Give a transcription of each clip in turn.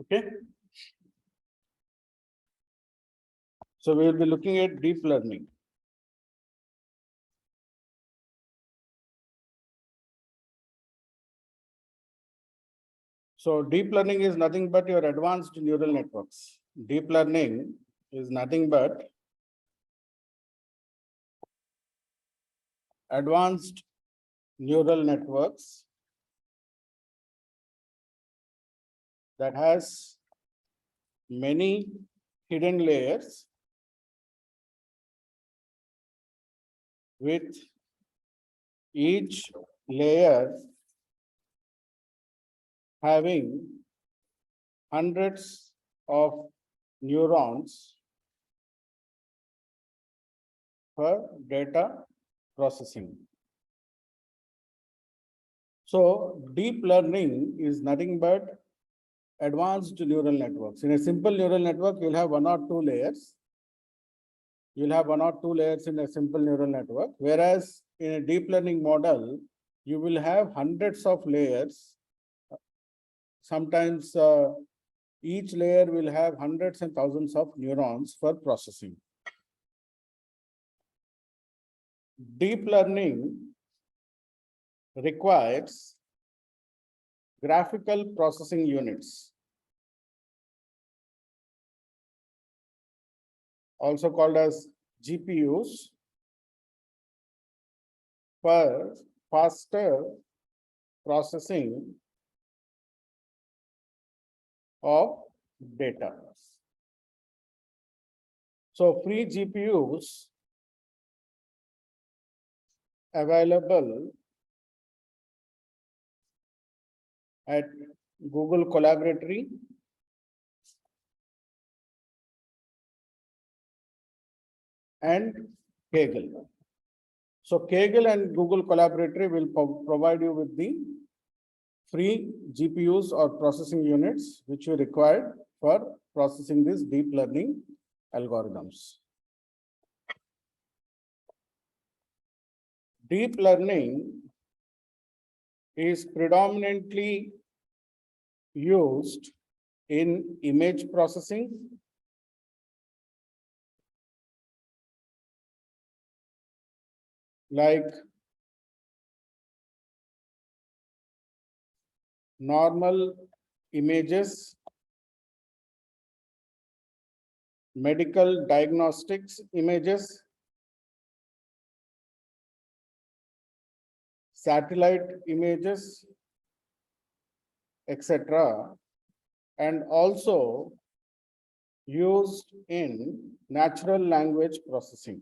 Okay. So we will be looking at deep learning. So deep learning is nothing but your advanced neural networks. Deep learning is nothing but advanced neural networks that has many hidden layers with each layer having hundreds of neurons for data processing. So deep learning is nothing but advanced neural networks. In a simple neural network, you'll have one or two layers. You'll have one or two layers in a simple neural network, whereas in a deep learning model, you will have hundreds of layers. Sometimes each layer will have hundreds and thousands of neurons for processing. Deep learning requires graphical processing units, also called as GPUs, for faster processing of data. So free GPUs available at Google Collaboratory and Kaggle. So Kaggle and Google Collaboratory will provide you with the free GPUs or processing units which you require for processing these deep learning algorithms. Deep learning is predominantly used in image processing, like normal images, medical diagnostics images, satellite images, etc., and also used in natural language processing.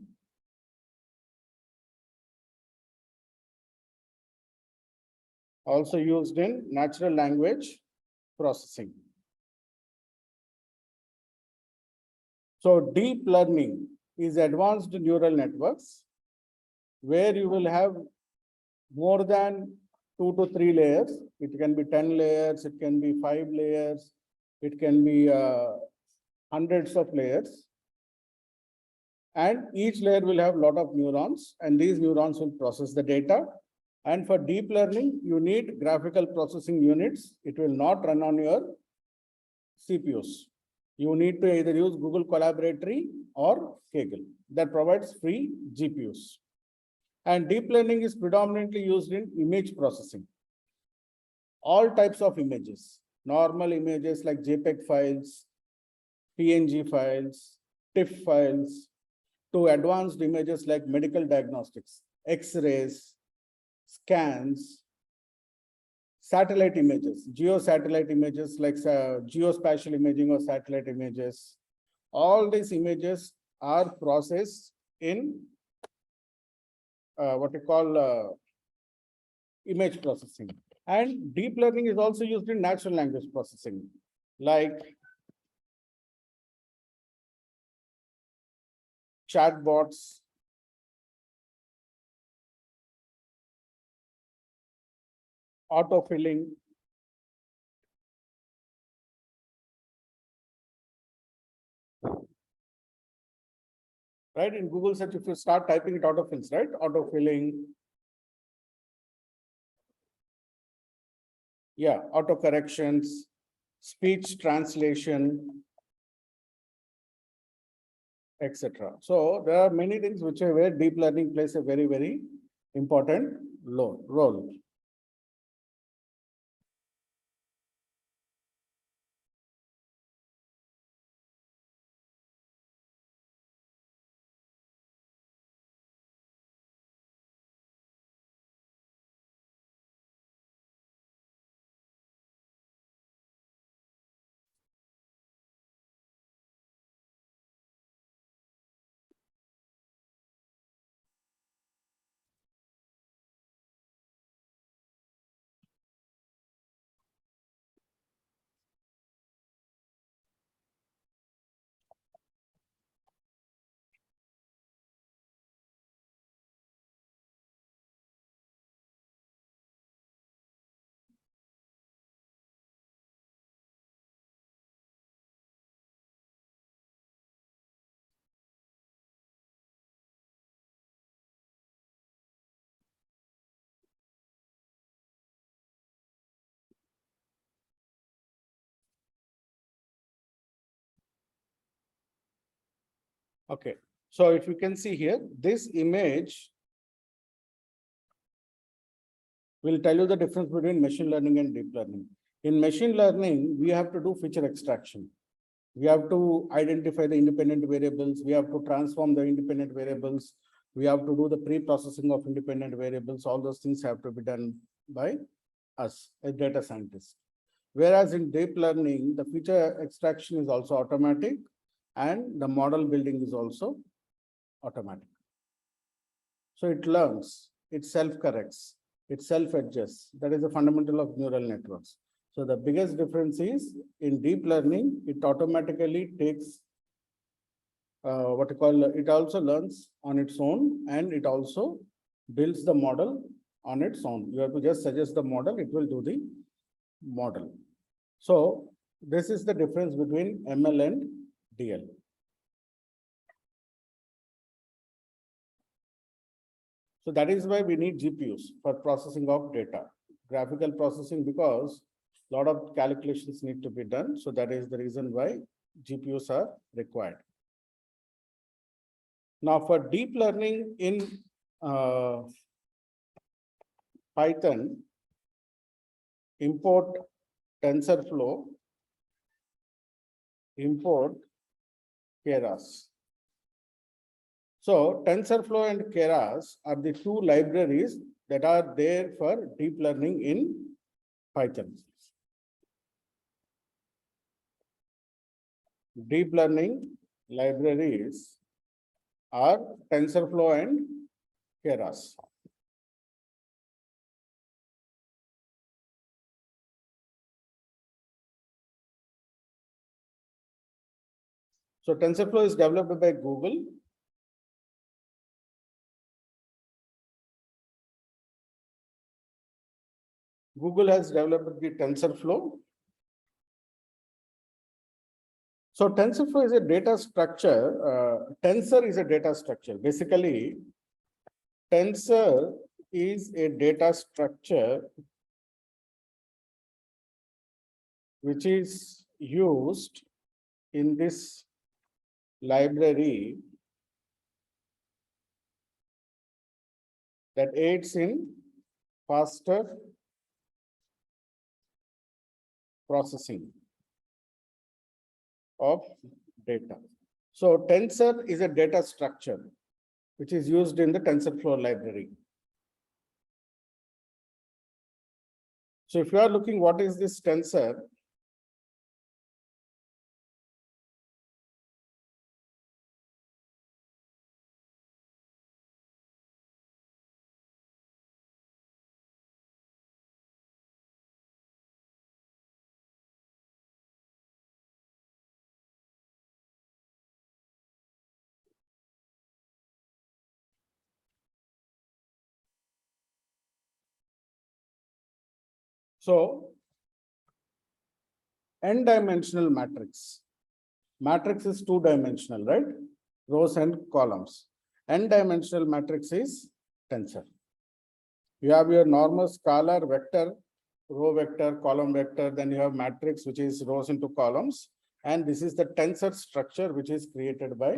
Also used in natural language processing. So deep learning is advanced neural networks where you will have more than 2 to 3 layers. It can be 10 layers, it can be 5 layers, it can be hundreds of layers. And each layer will have a lot of neurons, and these neurons will process the data. And for deep learning, you need graphical processing units. It will not run on your CPUs. You need to either use Google Collaboratory or Kaggle that provides free GPUs. And deep learning is predominantly used in image processing. All types of images, normal images like JPEG files, PNG files, TIFF files, to advanced images like medical diagnostics, X-rays, scans, satellite images, geosatellite images like geospatial imaging or satellite images. All these images are processed in what we call image processing. And deep learning is also used in natural language processing, like chatbots, autofilling, right? In Google search, if you start typing, it autofills, right? Autofilling, yeah, auto corrections, speech translation, etc. So there are many things which are where deep learning plays a very, very important role. Okay. So if you can see here, this image will tell you the difference between machine learning and deep learning. In machine learning, we have to do feature extraction. We have to identify the independent variables. We have to transform the independent variables. We have to do the pre-processing of independent variables. All those things have to be done by us, a data scientist. Whereas in deep learning, the feature extraction is also automatic and the model building is also automatic. So it learns, it self-corrects, it self-adjusts. That is the fundamental of neural networks. So the biggest difference is in deep learning, it automatically takes what you call, it also learns on its own and it also builds the model on its own. You have to just suggest the model, it will do the model. So this is the difference between ML and DL. So that is why we need GPUs for processing of data, graphical processing, because a lot of calculations need to be done. So that is the reason why GPUs are required. Now for deep learning in Python, import TensorFlow, import Keras. So TensorFlow and Keras are the two libraries that are there for deep learning in Python. Deep learning libraries are TensorFlow and Keras. So TensorFlow is developed by Google. Google has developed the TensorFlow. So TensorFlow is a data structure. Tensor is a data structure. Basically, Tensor is a data structure which is used in this library that aids in faster processing of data. So tensor is a data structure which is used in the TensorFlow library. So if you are looking what is this tensor, So n-dimensional matrix. Matrix is two-dimensional, right? Rows and columns. N-dimensional matrix is tensor. You have your normal scalar vector, row vector, column vector, then you have matrix, which is rows into columns. And this is the tensor structure, which is created by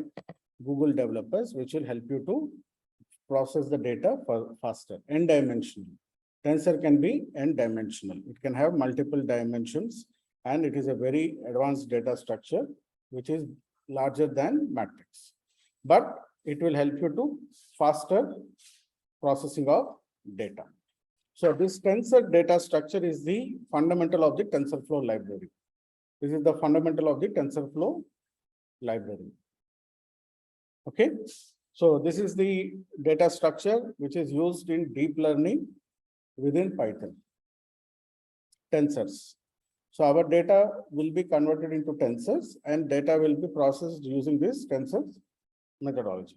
Google developers, which will help you to process the data faster. N-dimensional. Tensor can be n-dimensional. It can have multiple dimensions, and it is a very advanced data structure, which is larger than matrix. But it will help you to faster processing of data. So this tensor data structure is the fundamental of the TensorFlow library. This is the fundamental of the TensorFlow library. Okay. So this is the data structure which is used in deep learning within Python. Tensors. So our data will be converted into tensors, and data will be processed using this tensors methodology.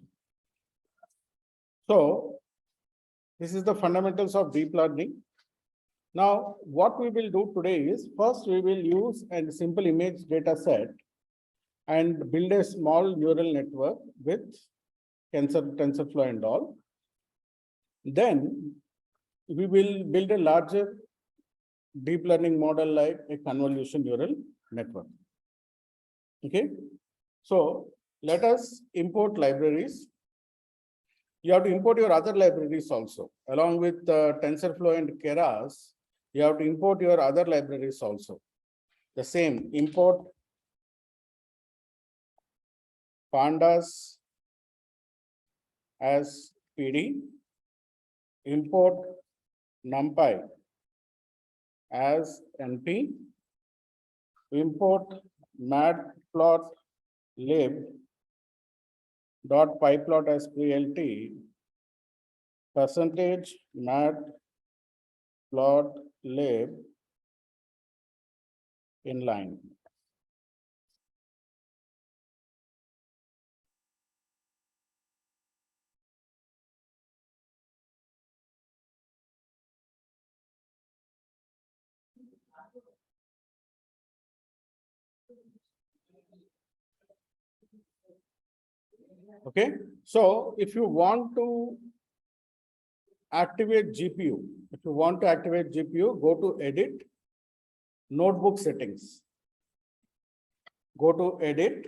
So this is the fundamentals of deep learning. Now, what we will do today is, first we will use a simple image data set and build a small neural network with TensorFlow and all. Then we will build a larger deep learning model like a convolutional neural network. Okay. So let us import libraries. You have to import your other libraries also. Along with TensorFlow and Keras, you have to import your other libraries also. The same, import pandas as PD, import NumPy as NP, import matplotlib.pyplot as PLT, percentage matplotlib inline. Okay, so if you want to activate GPU, go to edit, notebook settings. Go to edit,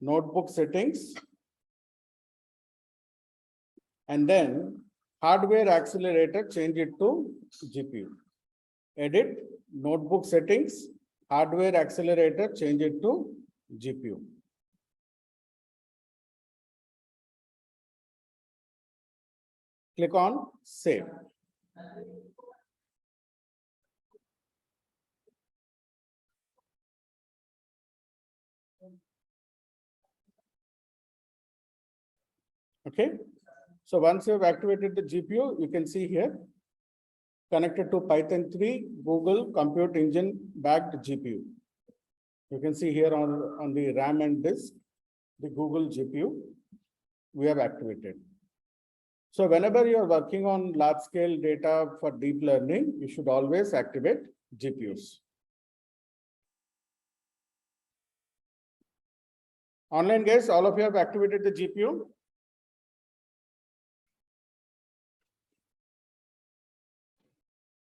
notebook settings, and then hardware accelerator, change it to GPU. Edit, notebook settings, hardware accelerator, change it to GPU. Click on save. Okay. So once you have activated the GPU, you can see here, connected to Python 3 Google Compute Engine backed GPU. You can see here on the RAM and disk, the Google GPU we have activated. So whenever you are working on large scale data for deep learning, you should always activate GPUs. Online guys, all of you have activated the GPU.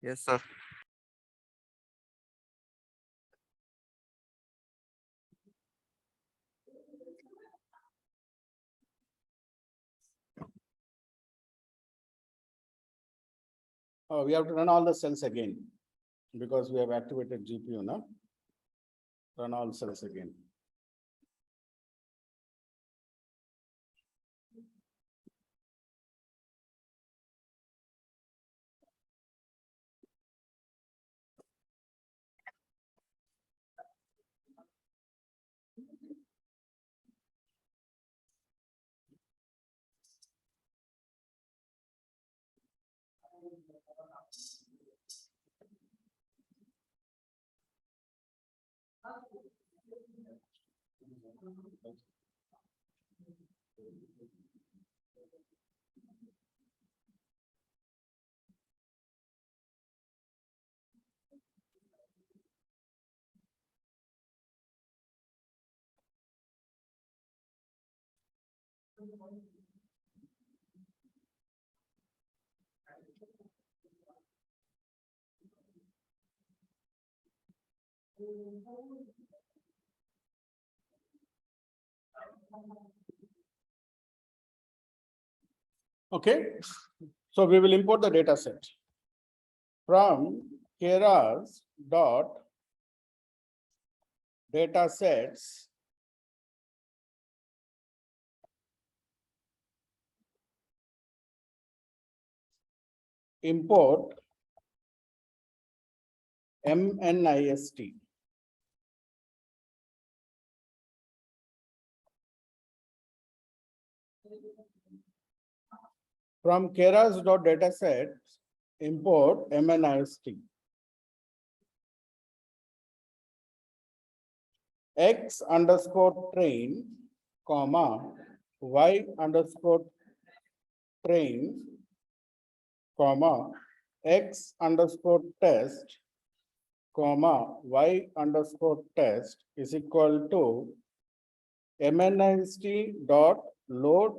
Yes, sir. Oh, we have to run all the cells again because we have activated GPU now. Run all cells again. Okay, so we will import the data set from keras dot data sets import MNIST. From keras dot data set import MNIST. X underscore train, comma, Y underscore train, comma, X underscore test, comma, Y underscore test is equal to MNIST dot load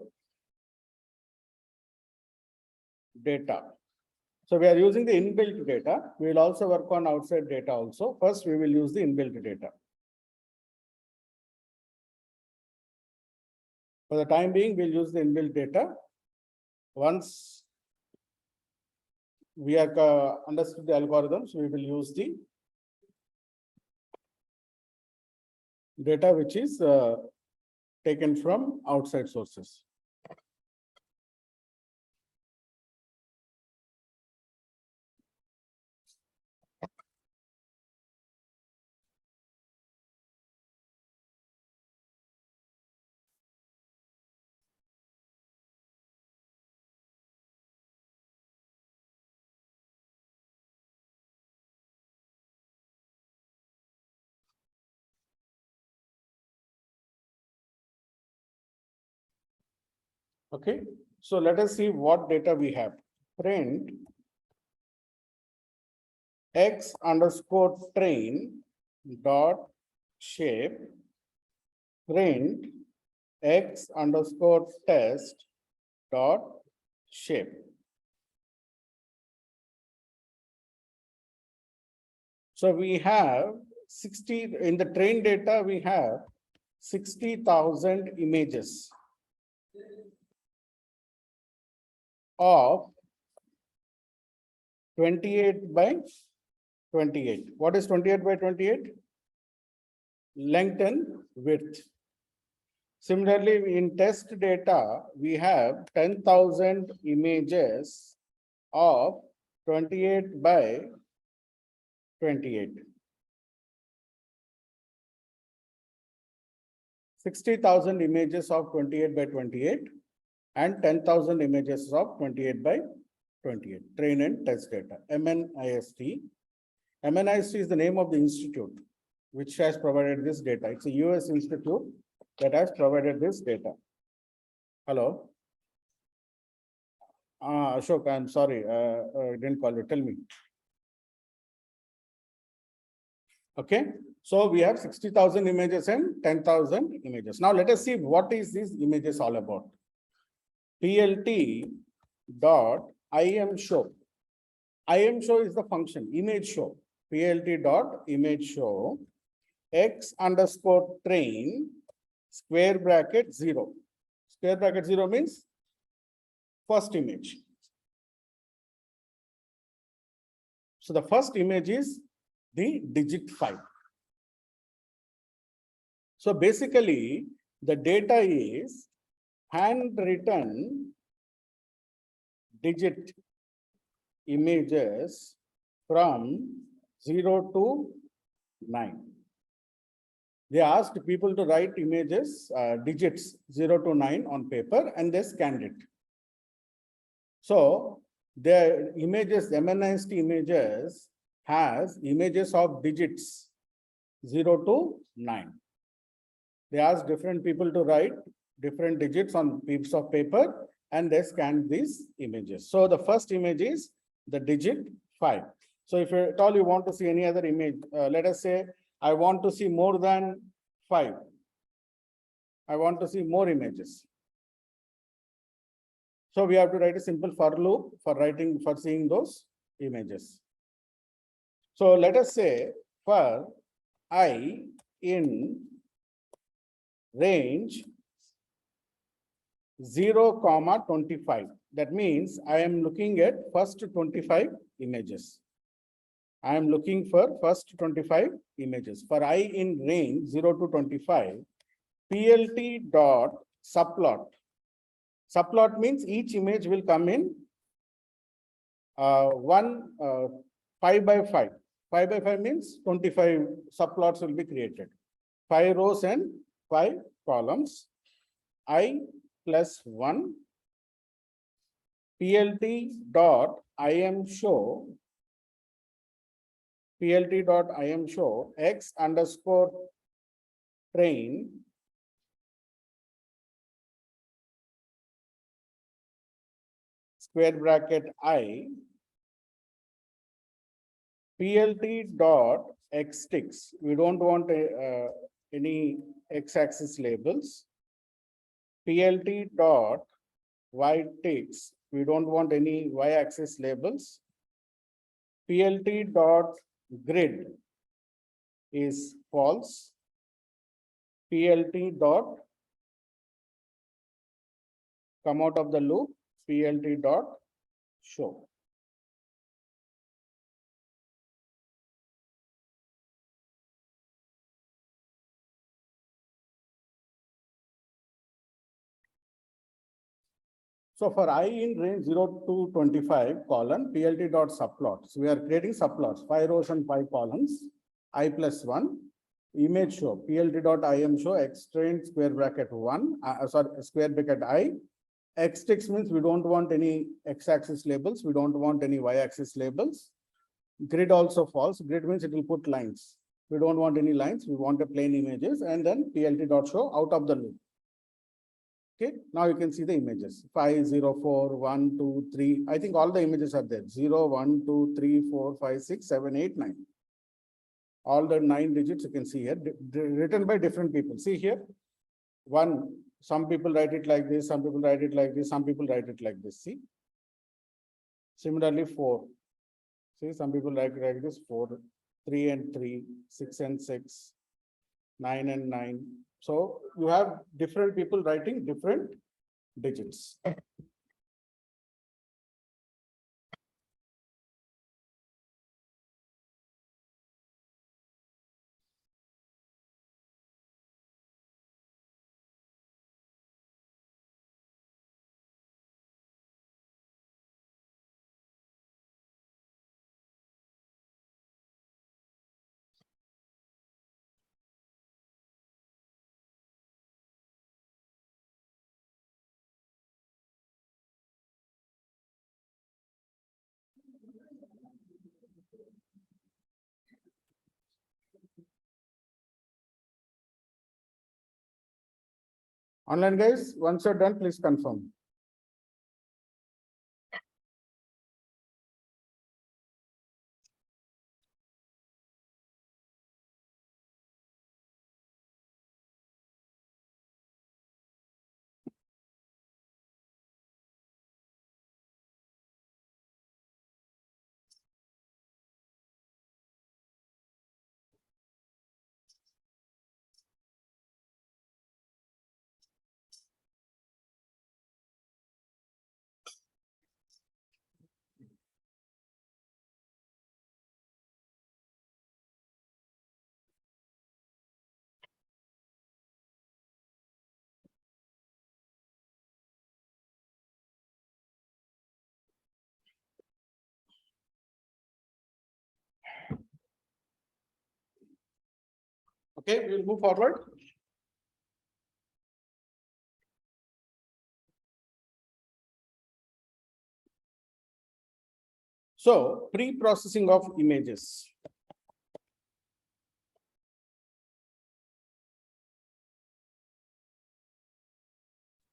data. So we are using the inbuilt data. We will also work on outside data also. First, we will use the inbuilt data. For the time being, we'll use the inbuilt data. Once we have understood the algorithms, we will use the data which is taken from outside sources. Okay, so let us see what data we have. Print X underscore train dot shape, print X underscore test dot shape. So we have 60 in the train data, we have 60,000 images of 28 by 28. What is 28 by 28? Length and width. Similarly, in test data, we have 10,000 images of 28 by 28. 60,000 images of 28 by 28 and 10,000 images of 28 by 28. Train and test data, MNIST. MNIST is the name of the institute which has provided this data. It's a US institute that has provided this data. Hello. Ashok, I'm sorry, I didn't call you. Tell me. Okay, so we have 60,000 images and 10,000 images. Now let us see what is these images all about. PLT dot IM show. IM show is the function, image show. PLT dot image show X underscore train square bracket 0. Square bracket 0 means first image. So the first image is the digit 5. So basically, the data is handwritten digit images from 0 to 9. They asked people to write images, digits 0 to 9 on paper, and they scanned it. So the images, MNIST images has images of digits 0 to 9. They asked different people to write different digits on pieces of paper and they scanned these images. So the first image is the digit 5. So if at all you want to see any other image, let us say I want to see more than 5. I want to see more images. So we have to write a simple for loop for seeing those images. So let us say for I in range 0, 25. That means I am looking at first 25 images. I am looking for first 25 images. For I in range 0 to 25, PLT dot subplot. Subplot means each image will come in 5 by 5. 5 by 5 means 25 subplots will be created. 5 rows and 5 columns. I plus 1 PLT dot IM show X underscore train square bracket I PLT dot X ticks. We don't want any X-axis labels. PLT dot Y ticks. We don't want any Y-axis labels. PLT dot grid is false. PLT dot come out of the loop. PLT dot show. So for I in range 0 to 25 colon PLT dot subplots, we are creating subplots, 5 rows and 5 columns, I plus 1, image show, PLT dot IM show, X train square bracket 1, square bracket I, X ticks means we don't want any X-axis labels, we don't want any Y-axis labels. Grid also false, grid means it will put lines. We don't want any lines, we want a plain images, and then PLT dot show out of the loop. Okay, now you can see the images 5, 0, 4, 1, 2, 3. I think all the images are there 0, 1, 2, 3, 4, 5, 6, 7, 8, 9. All the 9 digits you can see here, written by different people. See here, one, some people write it like this, some people write it like this, some people write it like this. See, similarly 4. See, some people write like this 4, 3 and 3, 6 and 6, 9 and 9. So you have different people writing different digits. Online guys, once you're done, please confirm. Okay, we'll move forward. So, pre-processing of images.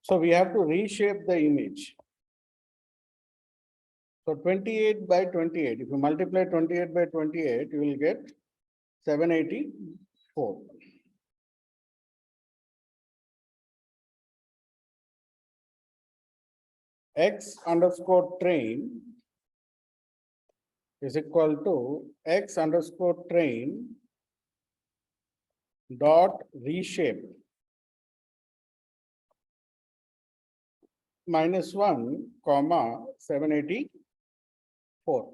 So we have to reshape the image. So 28 by 28, if you multiply 28 by 28, you will get 784. X underscore train is equal to X underscore train dot reshape -1, comma 784.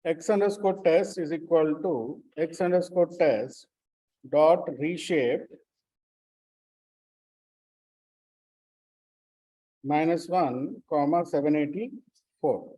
X underscore test is equal to X underscore test dot reshape -1, comma 784.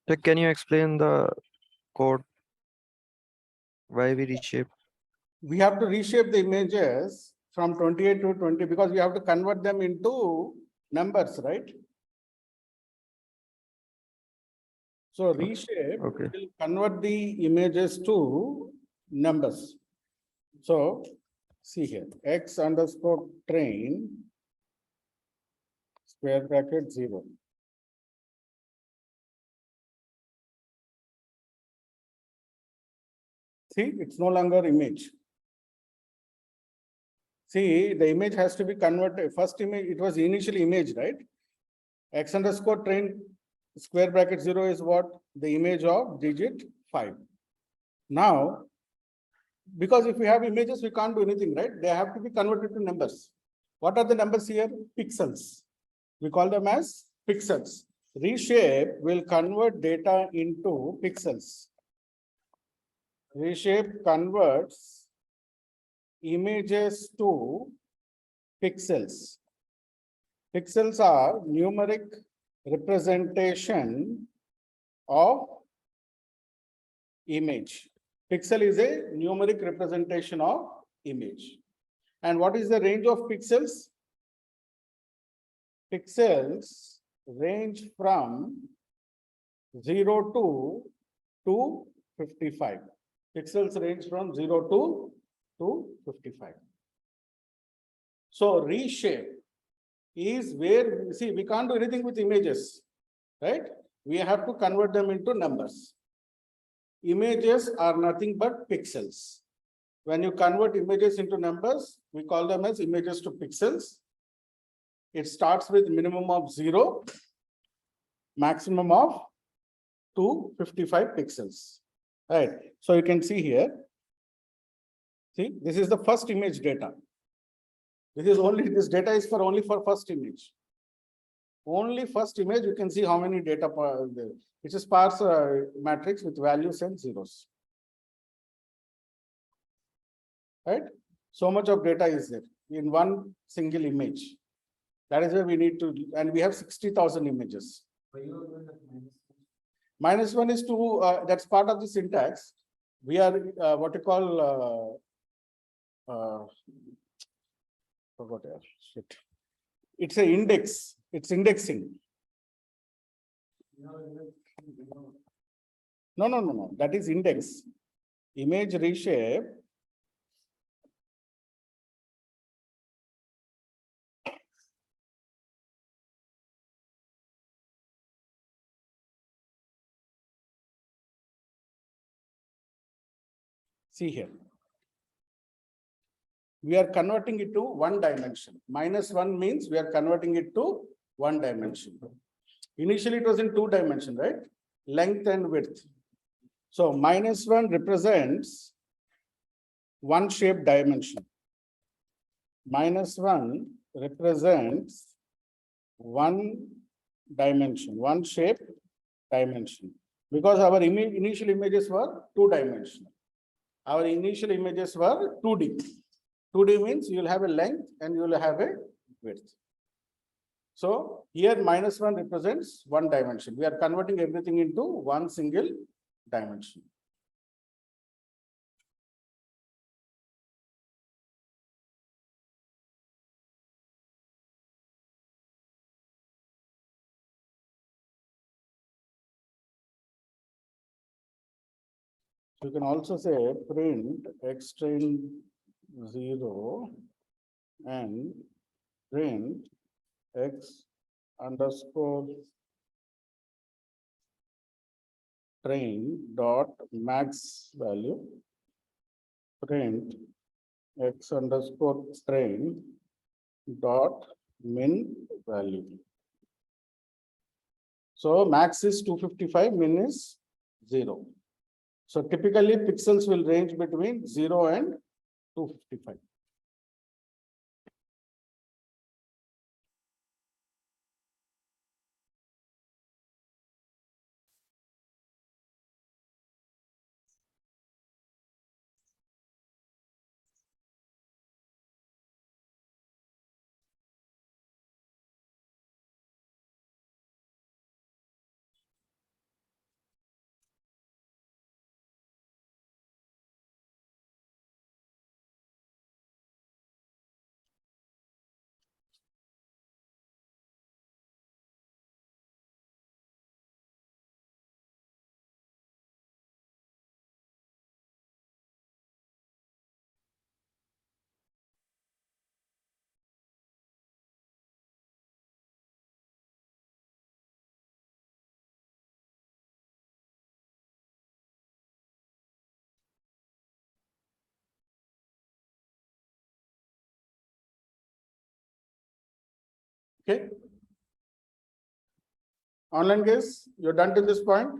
So can you explain the code why we reshape? We have to reshape the images from 28 to 20 because we have to convert them into numbers, right? So reshape Okay. will convert the images to numbers. So see here, X underscore train square bracket 0. See, it's no longer image. See, the image has to be converted. First image, it was initially image, right? X underscore train square bracket 0 is what? The image of digit 5. Now, because if we have images, we can't do anything, right? They have to be converted to numbers. What are the numbers here? Pixels. We call them as pixels. Reshape will convert data into pixels. Reshape converts images to pixels. Pixels are numeric representation of image. Pixel is a numeric representation of image. And what is the range of pixels? Pixels range from 0 to 255. Pixels range from 0 to 255. So reshape is where, see, we can't do anything with images, right? We have to convert them into numbers. Images are nothing but pixels. When you convert images into numbers, we call them as images to pixels. It starts with minimum of 0, maximum of 255 pixels, right? So you can see here, see, this is the first image data. This data is for only for first image. Only first image, you can see how many data, it's a sparse matrix with values and zeros. Right? So much of data is there in one single image. That is where we need to, and we have 60,000 images. -1 is to, that's part of the syntax. We are what you call, forgot, shit. It's an index, it's indexing. No, that is index. Image reshape. See here. We are converting it to one dimension. -1 means we are converting it to one dimension. Initially, it was in 2 dimension, right? Length and width. So -1 represents one shape dimension. -1 represents one dimension, one shape dimension. Because our initial images were two-dimensional. Our initial images were 2D. 2D means you will have a length and you will have a width. So here -1 represents one dimension. We are converting everything into one single dimension. You can also say print x string 0 and print x underscore train dot max value, print x underscore train dot min value. So max is 255, min is 0. So typically pixels will range between 0 and 255. Okay. Online guys, you're done to this point.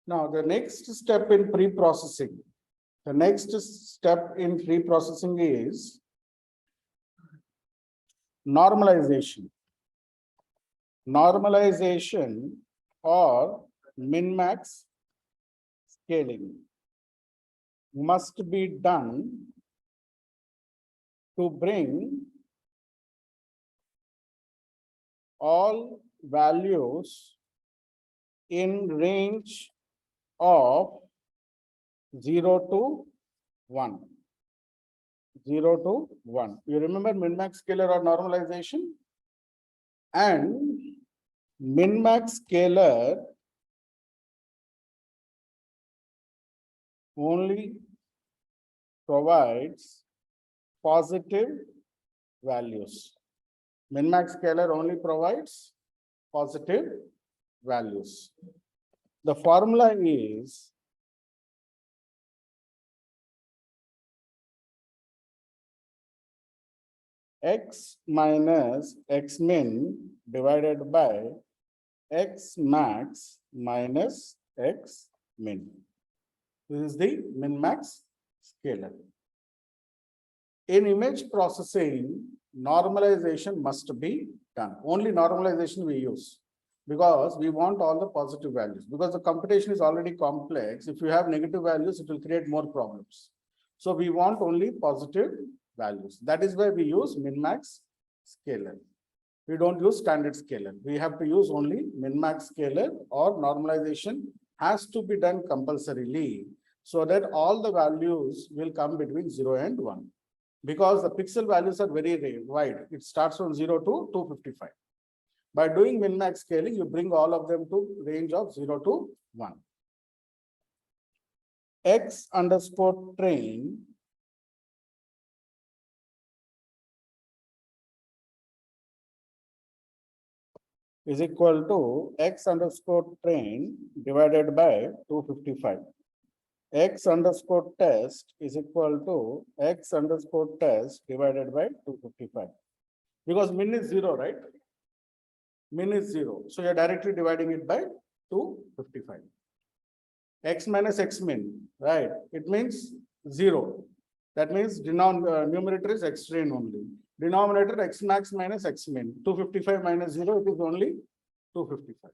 Now, the next step in pre-processing, is normalization. Normalization or min-max scaling must be done to bring all values in range of 0 to 1. 0 to 1. You remember min-max scalar or normalization? And min-max scalar only provides positive values. Min-max scalar only provides positive values. The formula is x minus x min divided by x max minus x min. This is the min-max scalar. In image processing, normalization must be done. Only normalization we use because we want all the positive values. Because the computation is already complex. If you have negative values, it will create more problems. So we want only positive values. That is why we use min-max scalar. We don't use standard scalar. We have to use only min-max scalar, or normalization has to be done compulsorily so that all the values will come between 0 and 1. Because the pixel values are very wide. It starts from 0 to 255. By doing min-max scaling, you bring all of them to range of 0 to 1. X underscore train is equal to x underscore train divided by 255. X underscore test is equal to x underscore test divided by 255. Because min is 0, right? Min is 0. So you're directly dividing it by 255. X minus x min, right? It means 0. That means numerator is x train only. Denominator x max minus x min. 255 minus 0, it is only 255.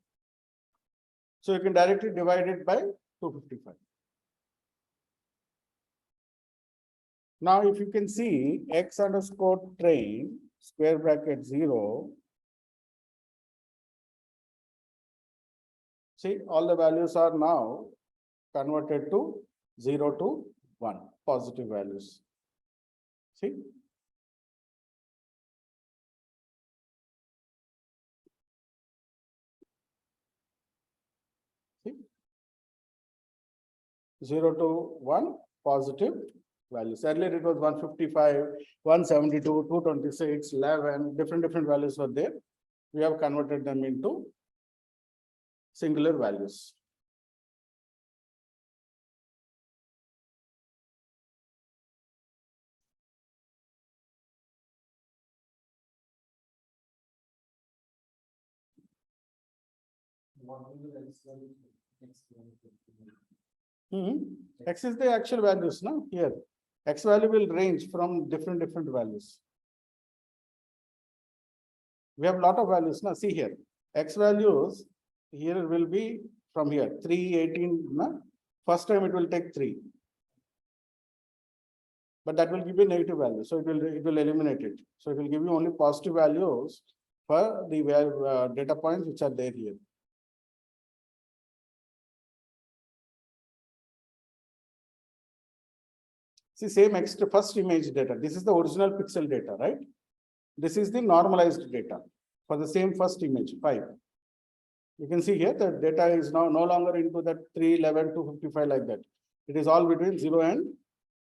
So you can directly divide it by 255. Now, if you can see x underscore train square bracket 0, see all the values are now converted to 0 to 1, positive values. See? See? 0 to 1, positive values. Earlier it was 155, 172, 226, 11, different values were there. We have converted them into singular values. X is the actual values, no? Here, X value will range from different values. We have a lot of values, now see here. X values here will be from here, 318, no? First time it will take 3. But that will give you negative value, so it will eliminate it. So it will give you only positive values for the data points which are there here. See, same extra first image data. This is the original pixel data, right? This is the normalized data for the same first image, 5. You can see here the data is now no longer into that 311, 255 like that. It is all between 0 and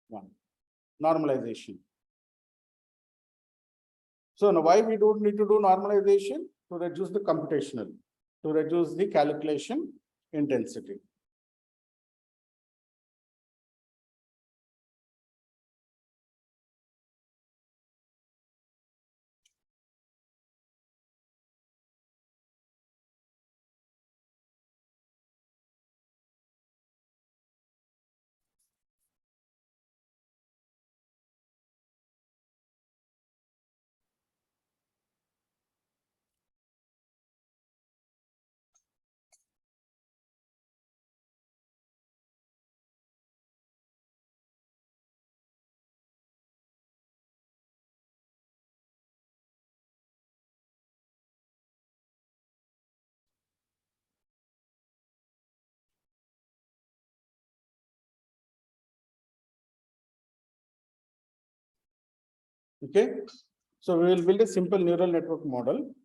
1. Normalization. So now why we don't need to do normalization? To reduce the computational, to reduce the calculation intensity. Okay, so we will build a simple neural network model.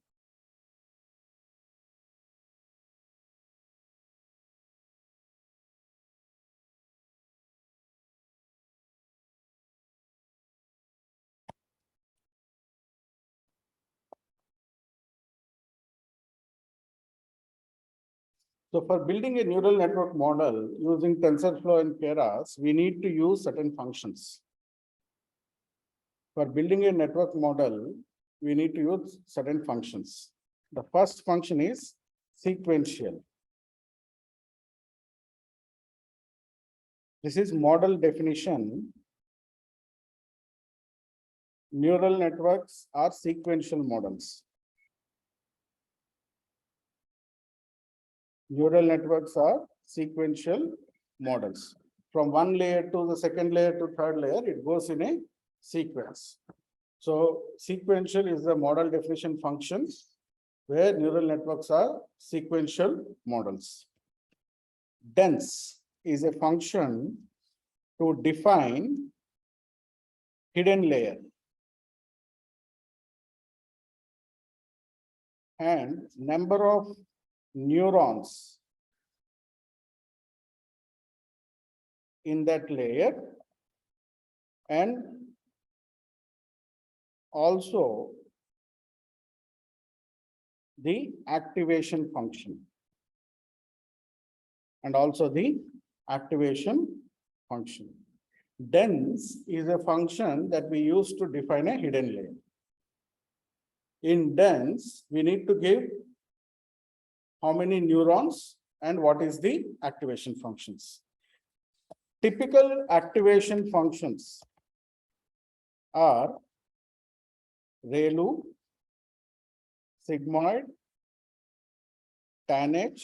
So for building a neural network model using TensorFlow and Keras, we need to use certain functions. For building a network model, we need to use certain functions. The first function is sequential. This is model definition. Neural networks are sequential models. Neural networks are sequential models. From one layer to the second layer to third layer, it goes in a sequence. So sequential is the model definition function where neural networks are sequential models. Dense is a function to define hidden layer. And number of neurons in that layer, and also the activation function and also the activation function. Dense is a function that we use to define a hidden layer. In dense, we need to give how many neurons and what is the activation functions. Typical activation functions are ReLU, sigmoid, tanh,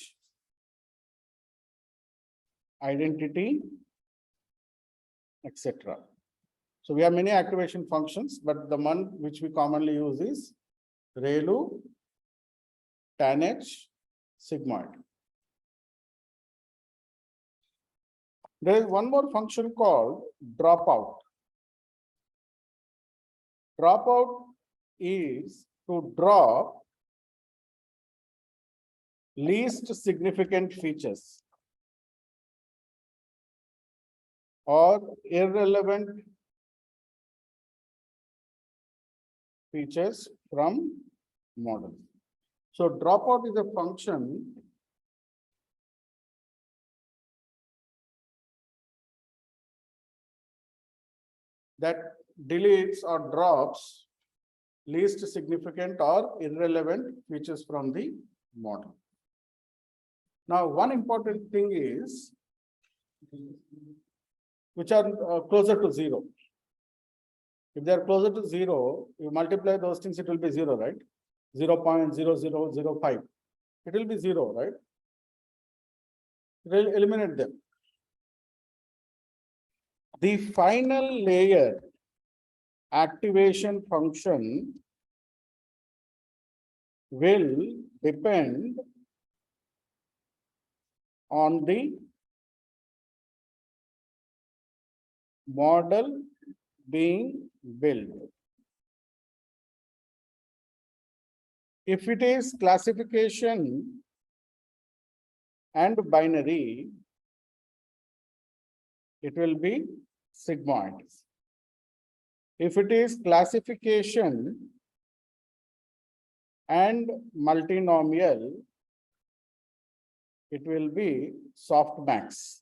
identity, etc. So we have many activation functions, but the one which we commonly use is ReLU, tanh, sigmoid. There is one more function called dropout. Dropout is to drop least significant features or irrelevant features from model. So dropout is a function that deletes or drops least significant or irrelevant features from the model. Now, one important thing is which are closer to zero. If they are closer to zero, you multiply those things, it will be zero, right? 0.0005. It will be zero, right? It will eliminate them. The final layer activation function will depend on the model being built. If it is classification and binary, it will be sigmoid. If it is classification and multinomial, it will be softmax.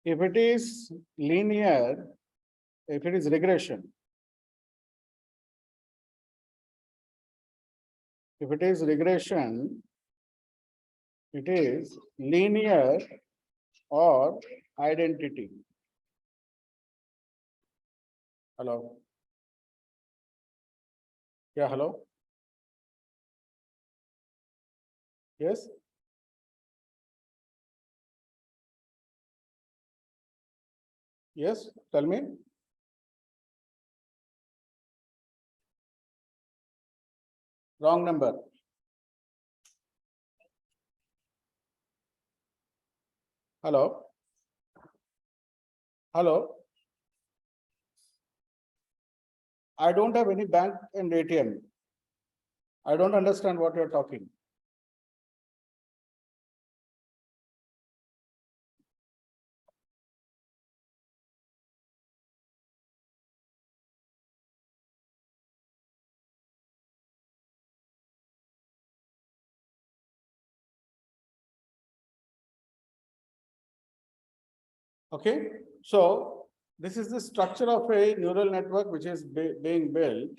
If it is linear, if it is regression, if it is regression, it is linear or identity. Hello. Yeah, hello. Yes. Yes, tell me. Wrong number. Hello. Hello. I don't have any bank and ATM. I don't understand what you're talking. Okay, so this is the structure of a neural network which is being built.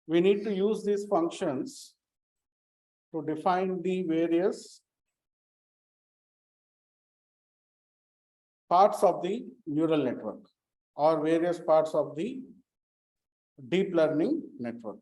We need to use these functions to define the various parts of the neural network or various parts of the deep learning network.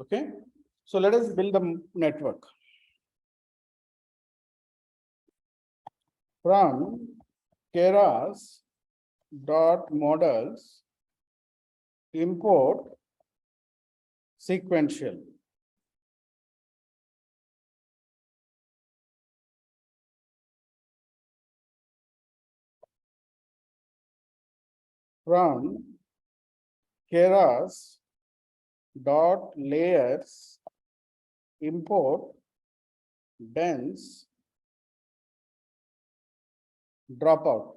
Okay, so let us build the network. From keras dot models import sequential. From keras dot layers import dense dropout.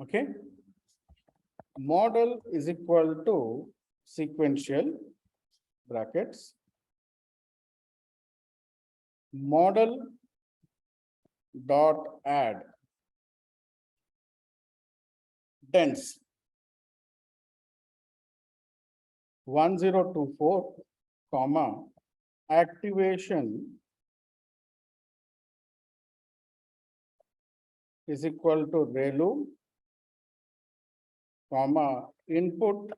Okay, model is equal to sequential brackets model dot add dense 1024 comma activation is equal to ReLU comma input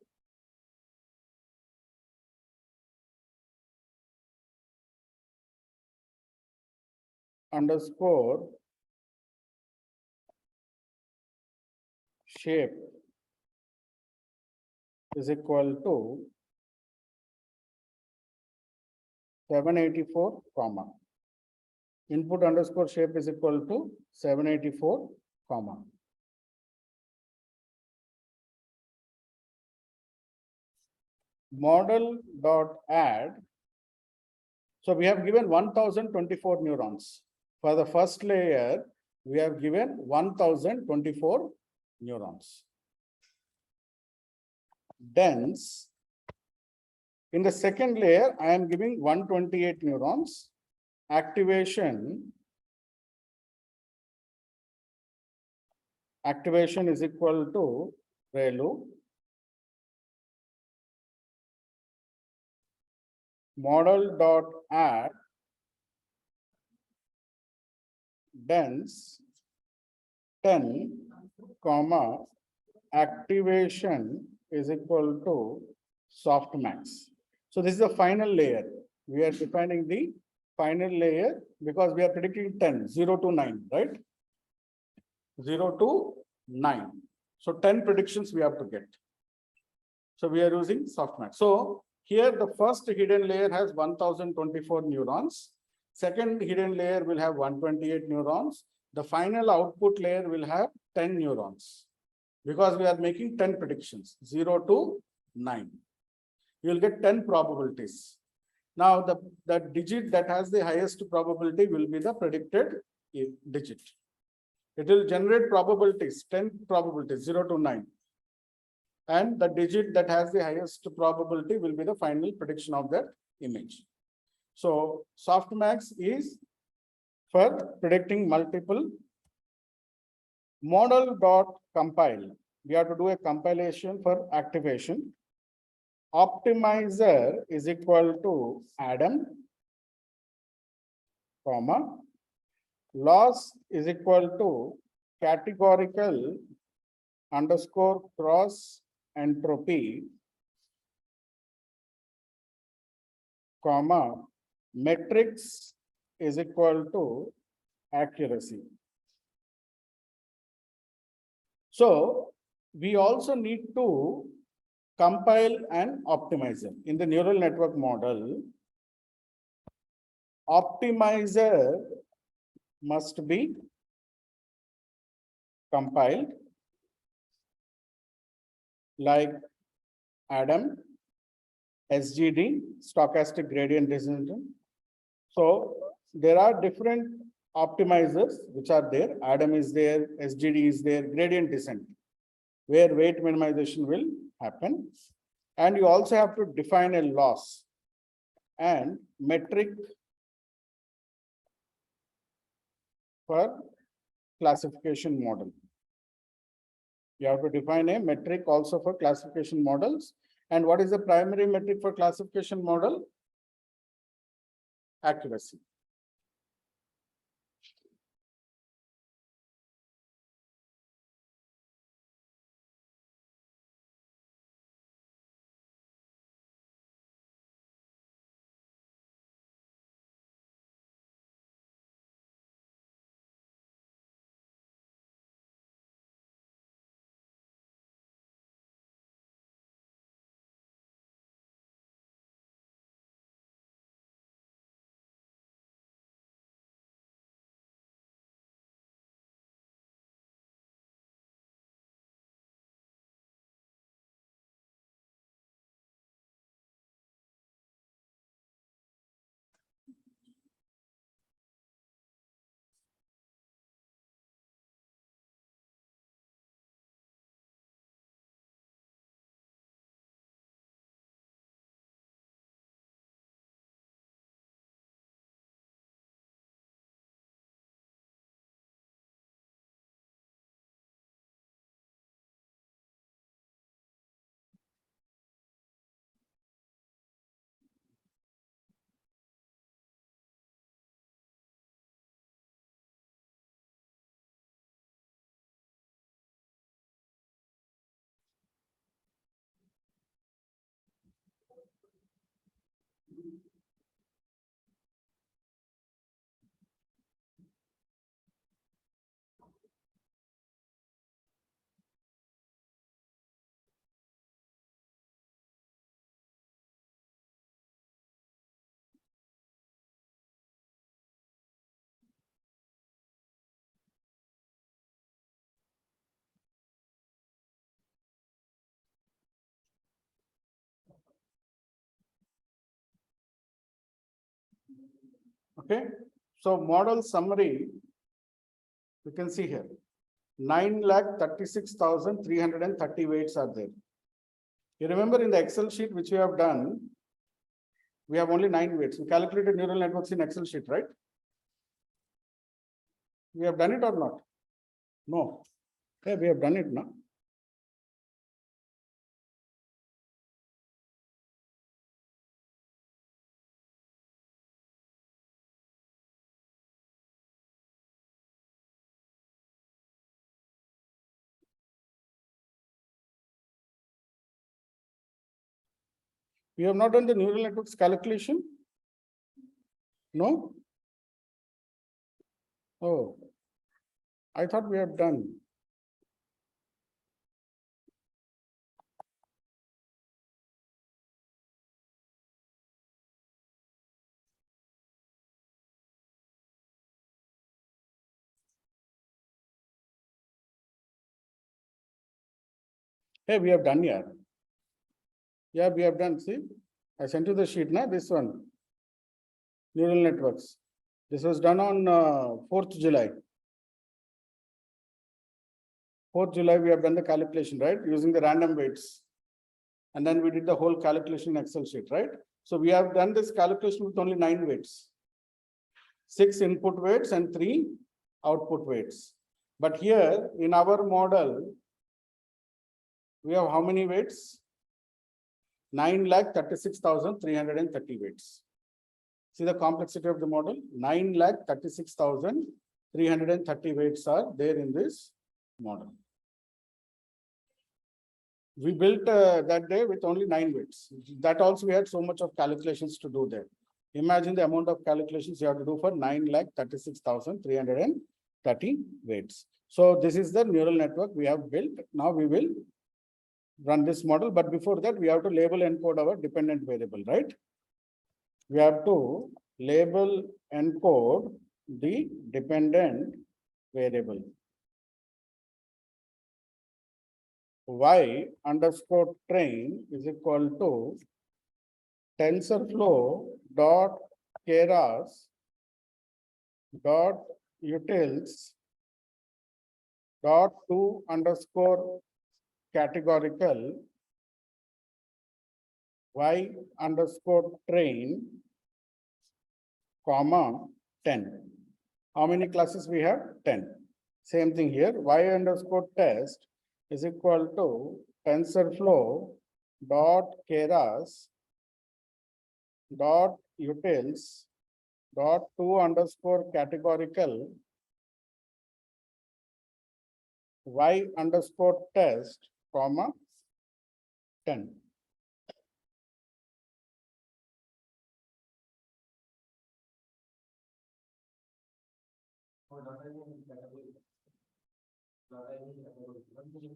underscore shape is equal to 784 comma input underscore shape is equal to 784 comma. Model dot add. So we have given 1024 neurons. For the first layer, we have given 1024 neurons. Dense. In the second layer, I am giving 128 neurons. Activation is equal to ReLU model dot add dense 10 comma activation is equal to softmax. So this is the final layer. We are defining the final layer because we are predicting 10, 0 to 9, right? 0 to 9. So 10 predictions we have to get. So we are using softmax. So here the first hidden layer has 1024 neurons. Second hidden layer will have 128 neurons. The final output layer will have 10 neurons because we are making 10 predictions, 0 to 9. You will get 10 probabilities. Now the digit that has the highest probability will be the predicted digit. It will generate probabilities, 10 probabilities, 0 to 9. And the digit that has the highest probability will be the final prediction of that image. So softmax is for predicting multiple. Model dot compile. We have to do a compilation for activation. Optimizer is equal to Adam, comma. Loss is equal to categorical underscore cross entropy, comma, metrics is equal to accuracy. So we also need to compile an optimizer. In the neural network model, optimizer must be compiled like Adam, SGD, stochastic gradient descent. So there are different optimizers which are there. Adam is there, SGD is there, gradient descent, where weight minimization will happen. And you also have to define a loss and metric for classification model. You have to define a metric also for classification models. And what is the primary metric for classification model? Accuracy. Okay, so model summary, you can see here, 9,36,330 weights are there. You remember in the Excel sheet which we have done, we have only 9 weights. We calculated neural networks in Excel sheet, right? We have done it or not? No. Okay, we have done it now. We have not done the neural networks calculation? No? Oh, I thought we have done. Hey, we have done here. Yeah, we have done. See, I sent you the sheet, na, this one. Neural networks. This was done on 4th July. 4th July, we have done the calculation, right? Using the random weights. And then we did the whole calculation in Excel sheet, right? So we have done this calculation with only 9 weights. 6 input weights and 3 output weights. But here in our model, we have how many weights? 9,36,330 weights. See the complexity of the model? 9,36,330 weights are there in this model. We built that day with only 9 weights. That also we had so much of calculations to do there. Imagine the amount of calculations you have to do for 9,36,330 weights. So this is the neural network we have built. Now we will run this model, but before that we have to label encode our dependent variable, right? We have to label encode the dependent variable. Y underscore train is equal to TensorFlow dot keras dot utils dot to underscore categorical Y underscore train comma 10. How many classes we have? 10. Same thing here. Y underscore test is equal to TensorFlow dot keras dot utils dot to underscore categorical y underscore test comma 10.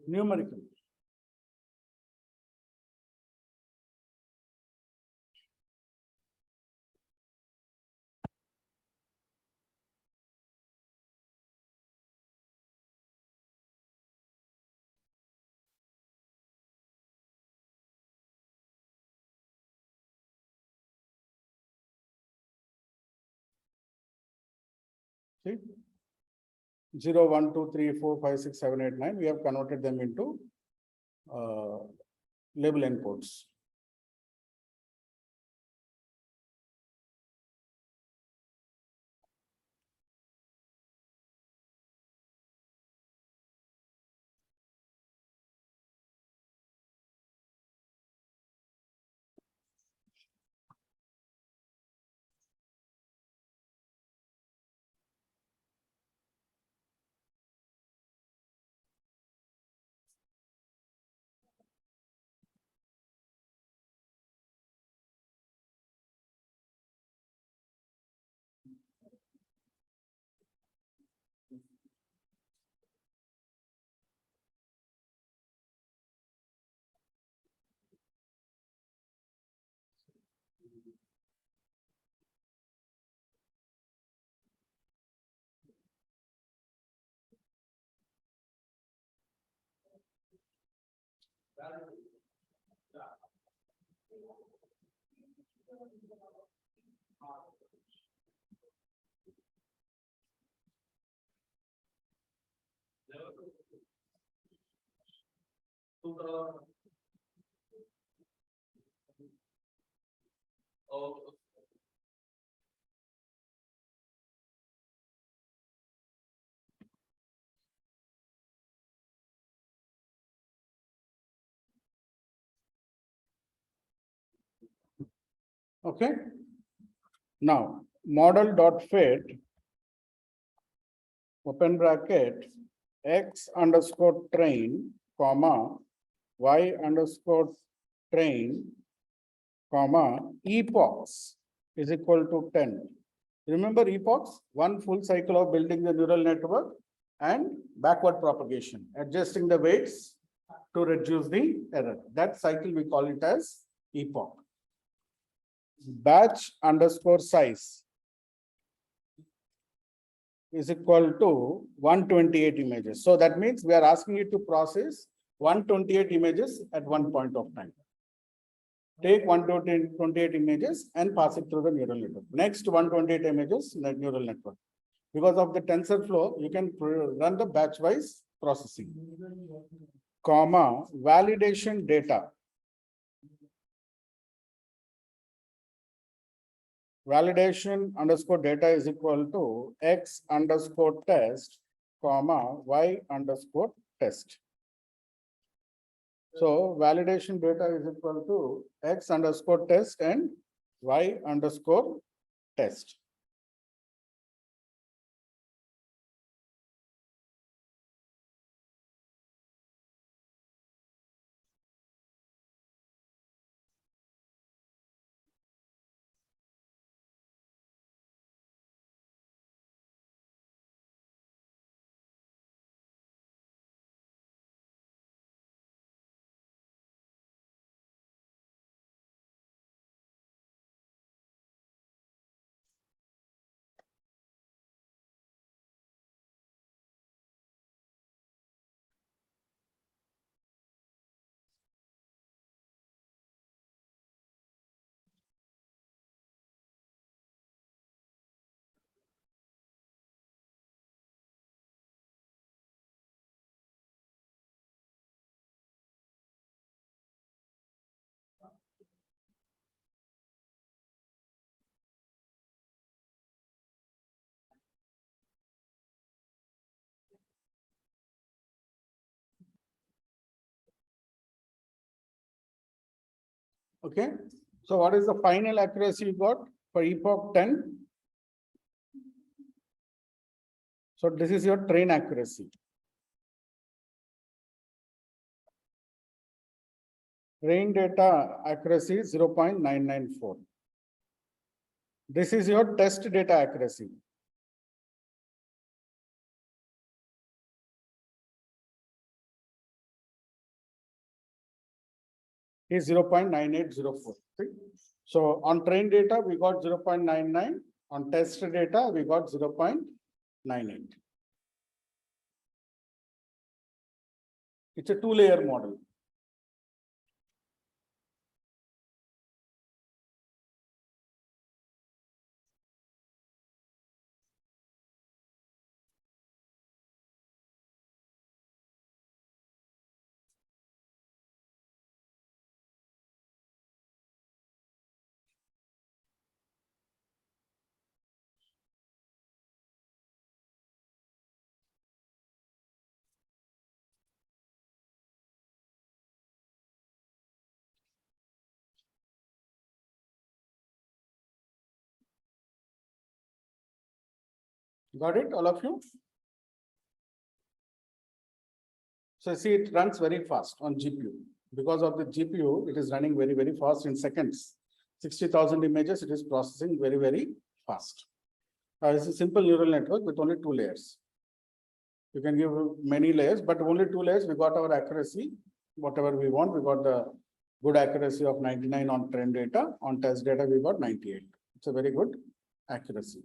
Numerical. See, 0, 1, 2, 3, 4, 5, 6, 7, 8, 9. We have converted them into label inputs. Okay. Now, model dot fit open bracket x underscore train comma y underscore train comma epochs is equal to 10. Remember epochs, one full cycle of building the neural network and backward propagation, adjusting the weights to reduce the error. That cycle we call it as epoch. Batch underscore size is equal to 128 images. So that means we are asking it to process 128 images at one point of time. Take 128 images and pass it through the neural network. Next 128 images, the neural network. Because of the tensor flow, you can run the batch-wise processing. Comma, validation data. Validation underscore data is equal to x underscore test, comma, y underscore test. So validation data is equal to x underscore test and y underscore test. Okay. So what is the final accuracy you got for epoch 10? So this is your train accuracy. Train data accuracy 0.994. This is your test data accuracy. Is 0.9804. So on train data, we got 0.99. On test data, we got 0.98. It's a two-layer model. Got it, all of you? So see, it runs very fast on GPU. Because of the GPU, it is running very, very fast in seconds. 60,000 images, it is processing very, very fast. It's a simple neural network with only two layers. You can give many layers, but only two layers. We got our accuracy, whatever we want. We got the good accuracy of 99 on train data. On test data, we got 98. It's a very good accuracy.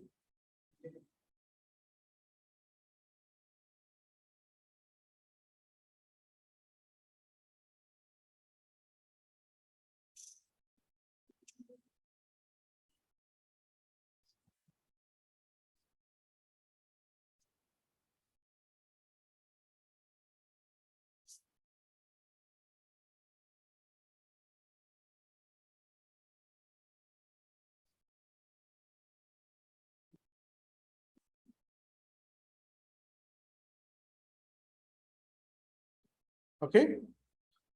Okay.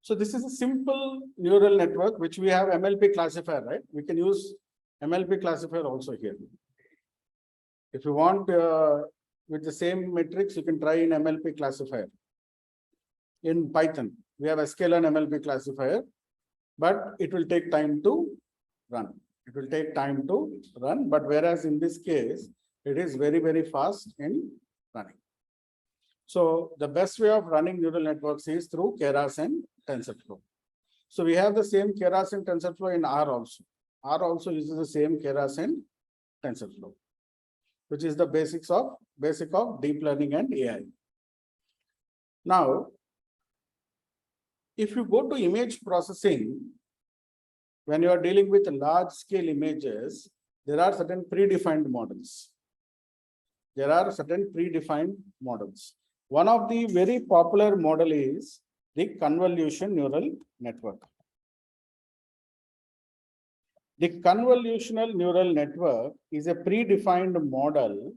So this is a simple neural network, which we have MLP classifier, right? We can use MLP classifier also here. If you want with the same metrics, you can try in MLP classifier. In Python, we have sklearn MLP classifier, but it will take time to run. It will take time to run, but whereas in this case, it is very, very fast in running. So the best way of running neural networks is through Keras and TensorFlow. So we have the same Keras and TensorFlow in R also. R also uses the same Keras and TensorFlow, which is the basic of deep learning and AI. Now, if you go to image processing, when you are dealing with large scale images, there are certain predefined models. One of the very popular model is the convolution neural network. The convolutional neural network is a predefined model.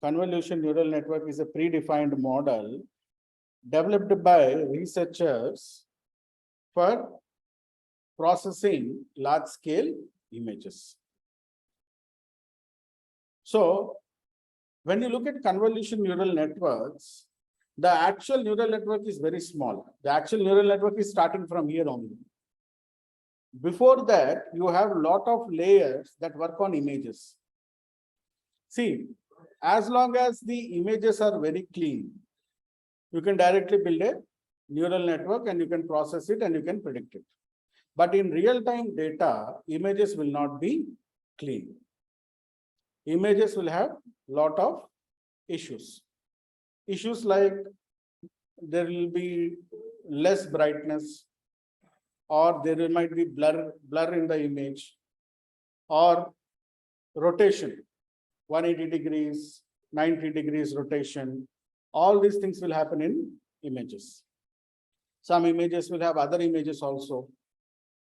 Convolution neural network is a predefined model developed by researchers for processing large-scale images. So, when you look at convolution neural networks, the actual neural network is very small. The actual neural network is starting from here only. Before that, you have a lot of layers that work on images. See, as long as the images are very clean, you can directly build a neural network and you can process it and you can predict it. But in real-time data, images will not be clean. Images will have a lot of issues. Issues like there will be less brightness, or there might be blur in the image, or rotation, 180 degrees, 90 degrees rotation. All these things will happen in images. Some images will have other images also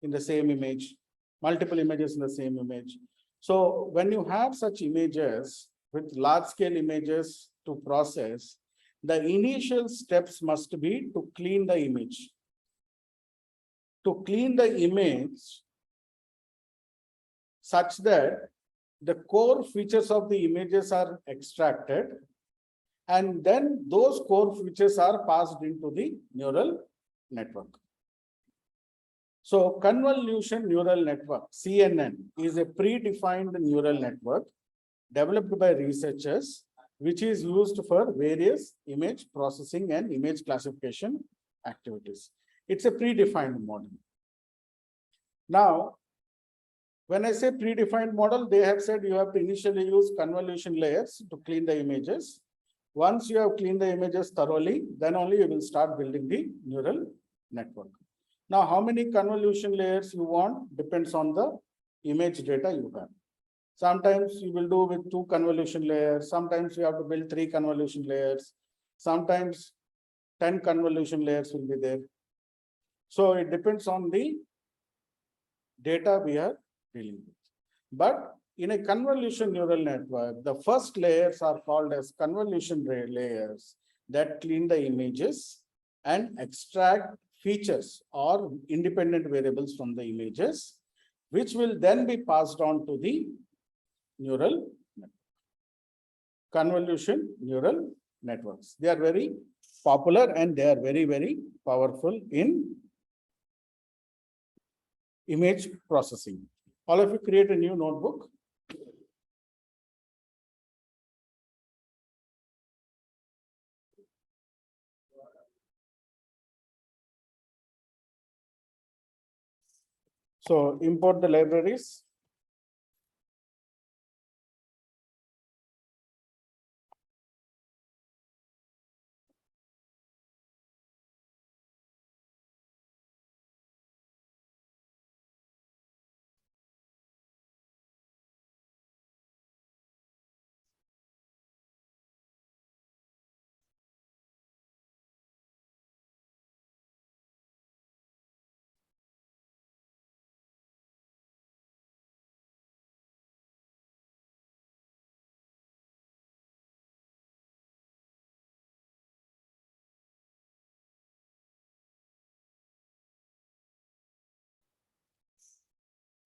in the same image, multiple images in the same image. So when you have such images with large scale images to process, the initial steps must be to clean the image. to clean the image such that the core features of the images are extracted, and then those core features are passed into the neural network. So convolution neural network, CNN, is a predefined neural network developed by researchers, which is used for various image processing and image classification activities. It's a predefined model. Now, when I say predefined model, they have said you have to initially use convolution layers to clean the images. Once you have cleaned the images thoroughly, then only you will start building the neural network. Now, how many convolution layers you want depends on the image data you have. Sometimes you will do with 2 convolution layers. Sometimes you have to build 3 convolution layers. Sometimes 10 convolution layers will be there. So it depends on the data we are dealing with. But in a convolution neural network, the first layers are called as convolution layers that clean the images and extract features or independent variables from the images, which will then be passed on to the neural network. Convolution neural networks. They are very popular and they are very, very powerful in image processing. All of you create a new notebook. So import the libraries.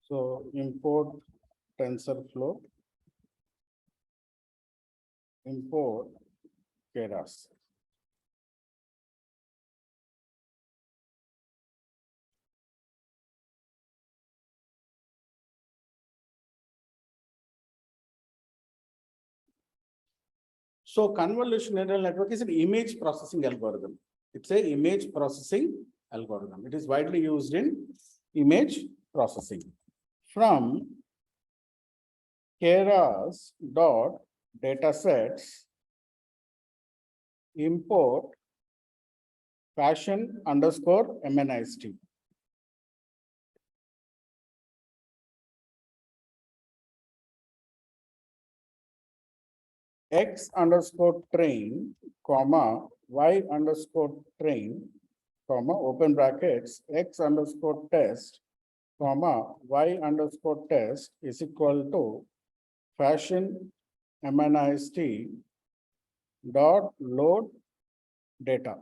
So import TensorFlow, import Keras. So convolutional neural network is an image processing algorithm. It's an image processing algorithm. It is widely used in image processing. From Keras dot datasets, import fashion underscore MNIST. X underscore train, comma, Y underscore train, comma, open brackets, X underscore test, comma, Y underscore test is equal to fashion MNIST dot load data.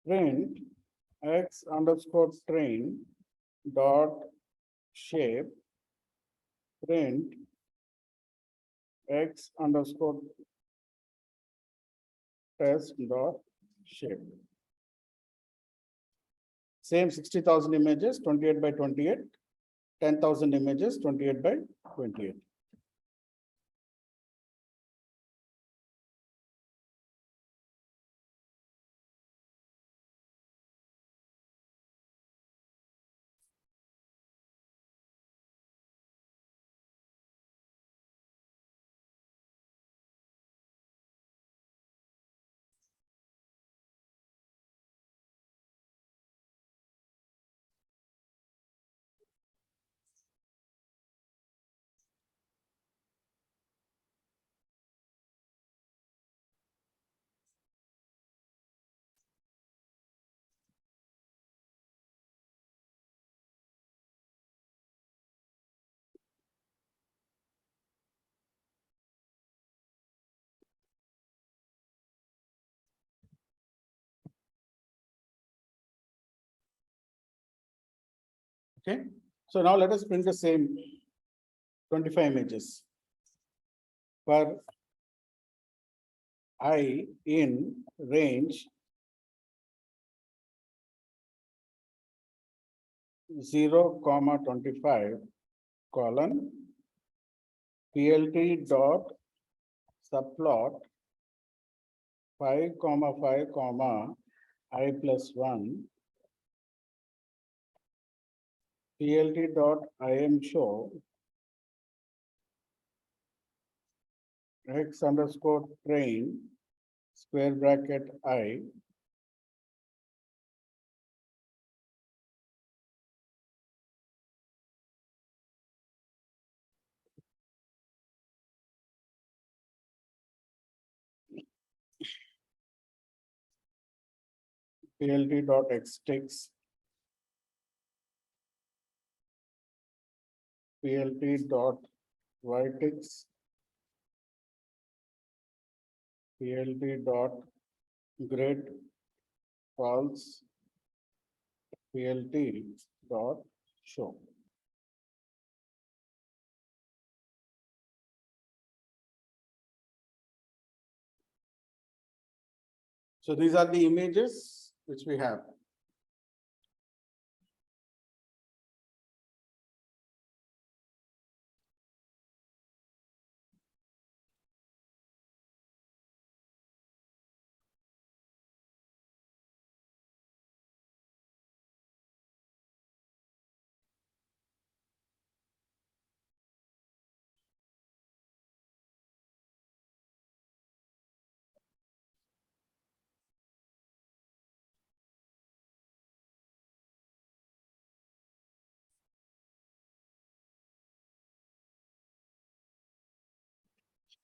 Print X underscore train dot shape, print X underscore test dot shape. Same 60,000 images, 28 by 28, 10,000 images, 28 by 28. Okay, so now let us print the same 25 images for I in range 0, 25 : PLT dot subplot 5, 5, I plus 1 PLT dot IM show X underscore train square bracket I PLT dot X PLT dot YTix PLT dot grid false PLT dot show. So these are the images which we have.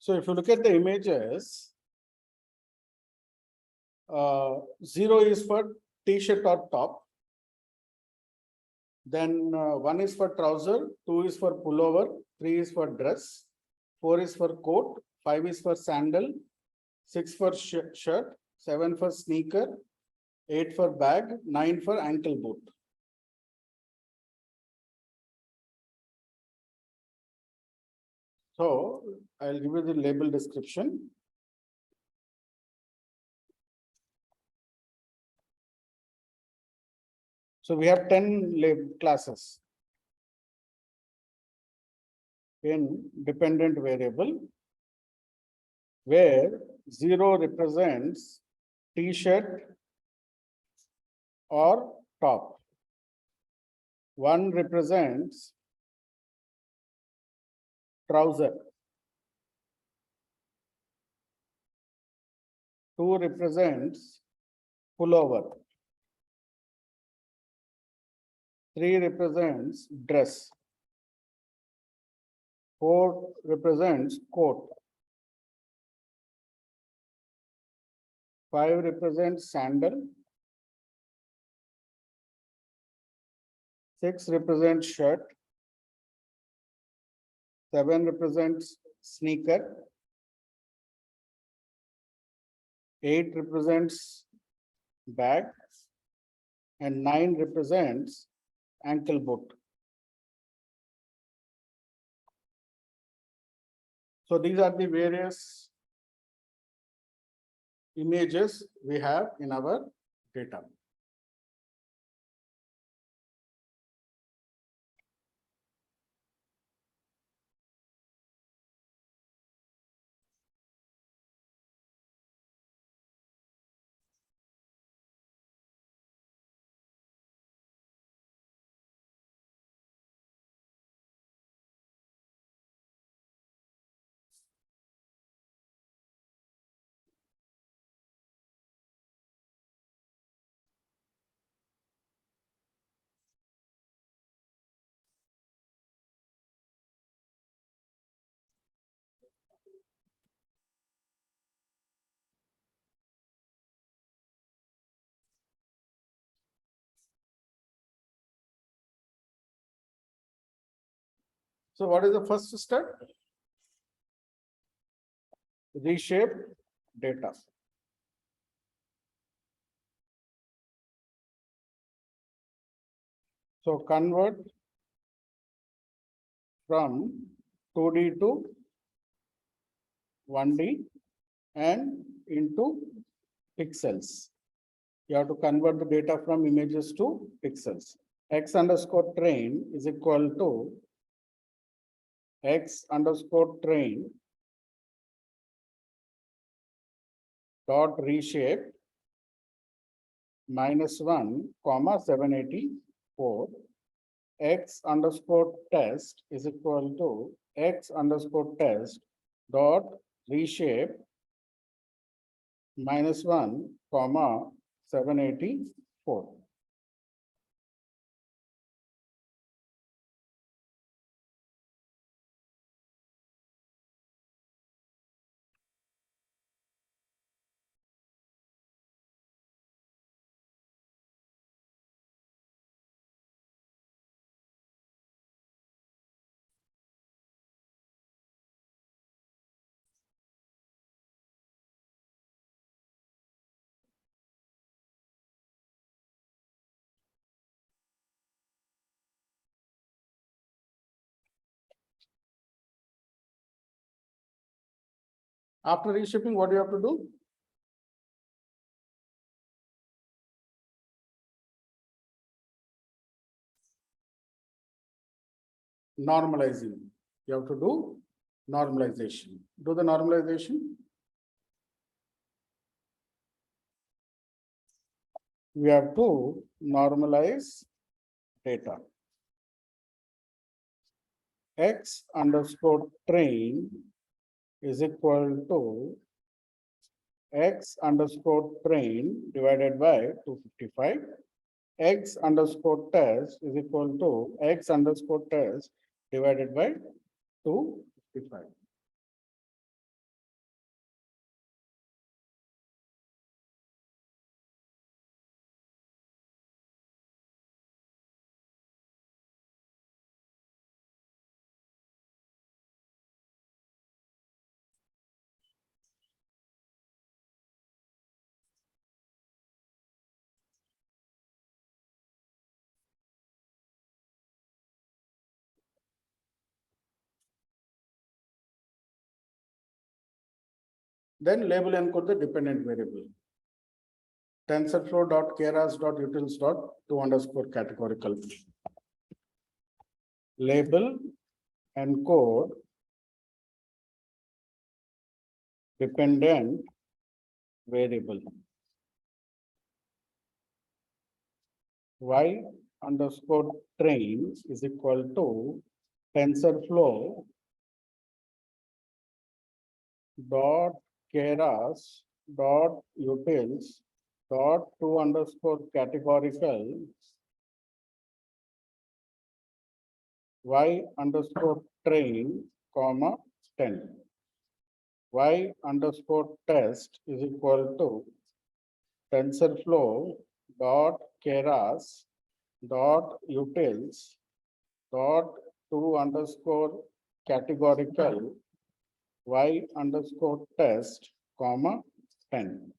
So if you look at the images, 0 is for t-shirt or top. Then 1 is for trouser, 2 is for pullover, 3 is for dress, 4 is for coat, 5 is for sandal, 6 for shirt, 7 for sneaker, 8 for bag, 9 for ankle boot. So I'll give you the label description. So we have 10 classes in dependent variable, where 0 represents t-shirt or top. 1 represents trouser. 2 represents pullover. 3 represents dress. 4 represents coat. 5 represents sandal. 6 represents shirt. 7 represents sneaker. 8 represents bag. And 9 represents ankle boot. So these are the various images we have in our data. So what is the first step? Reshape data. So convert from 2D to 1D and into pixels. You have to convert the data from images to pixels. X underscore train is equal to X underscore train dot reshape -1, 784. X underscore test is equal to X underscore test dot reshape -1, 784. After reshaping, what do you have to do? Normalizing. You have to do normalization. Do the normalization. We have to normalize data. X underscore train is equal to X underscore train divided by 255. X underscore test is equal to X underscore test divided by 255. Then label encode the dependent variable. TensorFlow.keras.utils.to underscore categorical. Label encode dependent variable. Y underscore train is equal to TensorFlow dot keras dot utils dot to underscore categorical y underscore train comma 10. Y underscore test is equal to TensorFlow dot keras dot utils dot to underscore categorical y underscore test comma 10.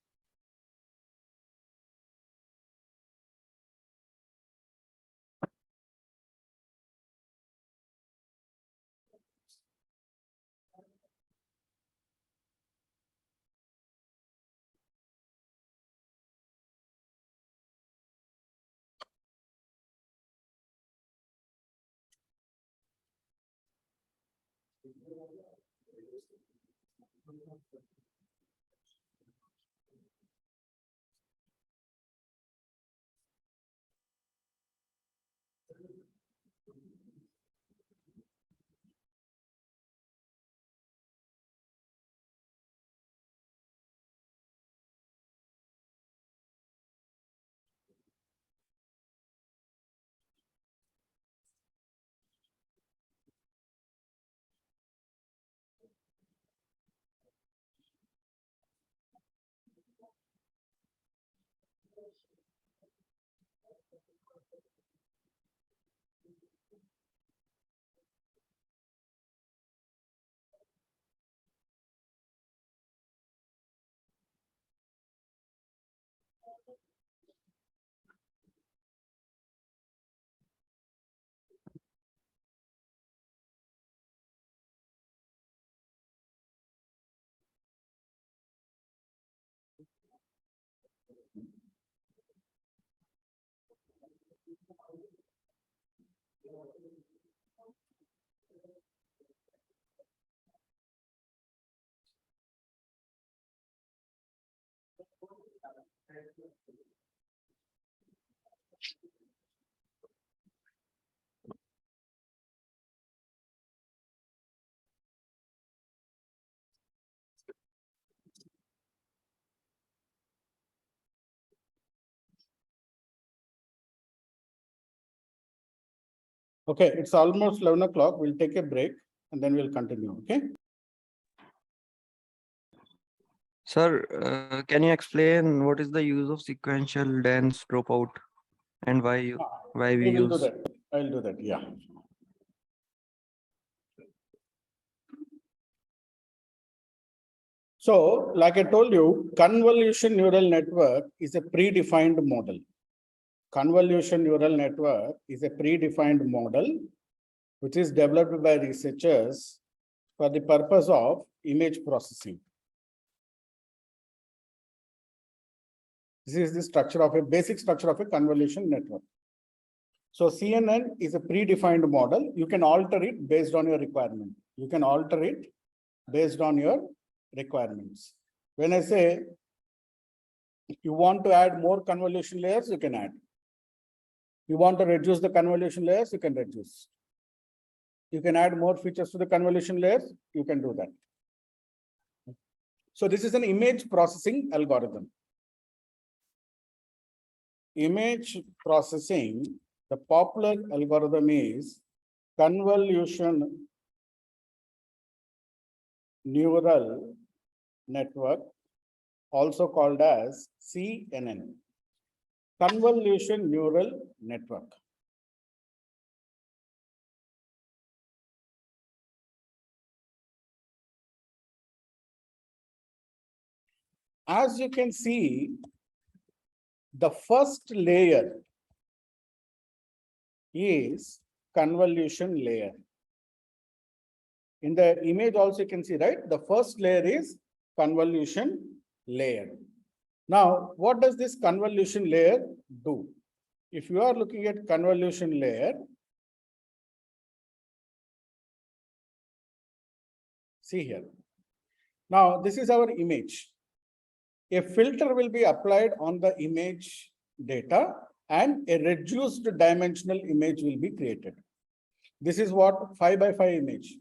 Okay, it's almost 11 o'clock. We'll take a break and then we'll continue. Okay. Sir, can you explain what is the use of sequential dense dropout and why we We will do use? that. I'll do that. Yeah. So, like I told you, convolution neural network is a predefined model. Convolution neural network is a predefined model which is developed by researchers for the purpose of image processing. This is the structure of a basic structure of a convolution network. So CNN is a predefined model. You can alter it based on your requirement. You can alter it based on your requirements. When I say you want to add more convolution layers, you can add. You want to reduce the convolution layers, you can reduce. You can add more features to the convolution layers, you can do that. So this is an image processing algorithm. Image processing, the popular algorithm is convolution neural network, also called as CNN, convolution neural network. As you can see, the first layer is convolution layer. In the image also you can see, right? The first layer is convolution layer. Now, what does this convolution layer do? If you are looking at convolution layer, see here. Now, this is our image. A filter will be applied on the image data and a reduced dimensional image will be created. This is what 5 by 5 image.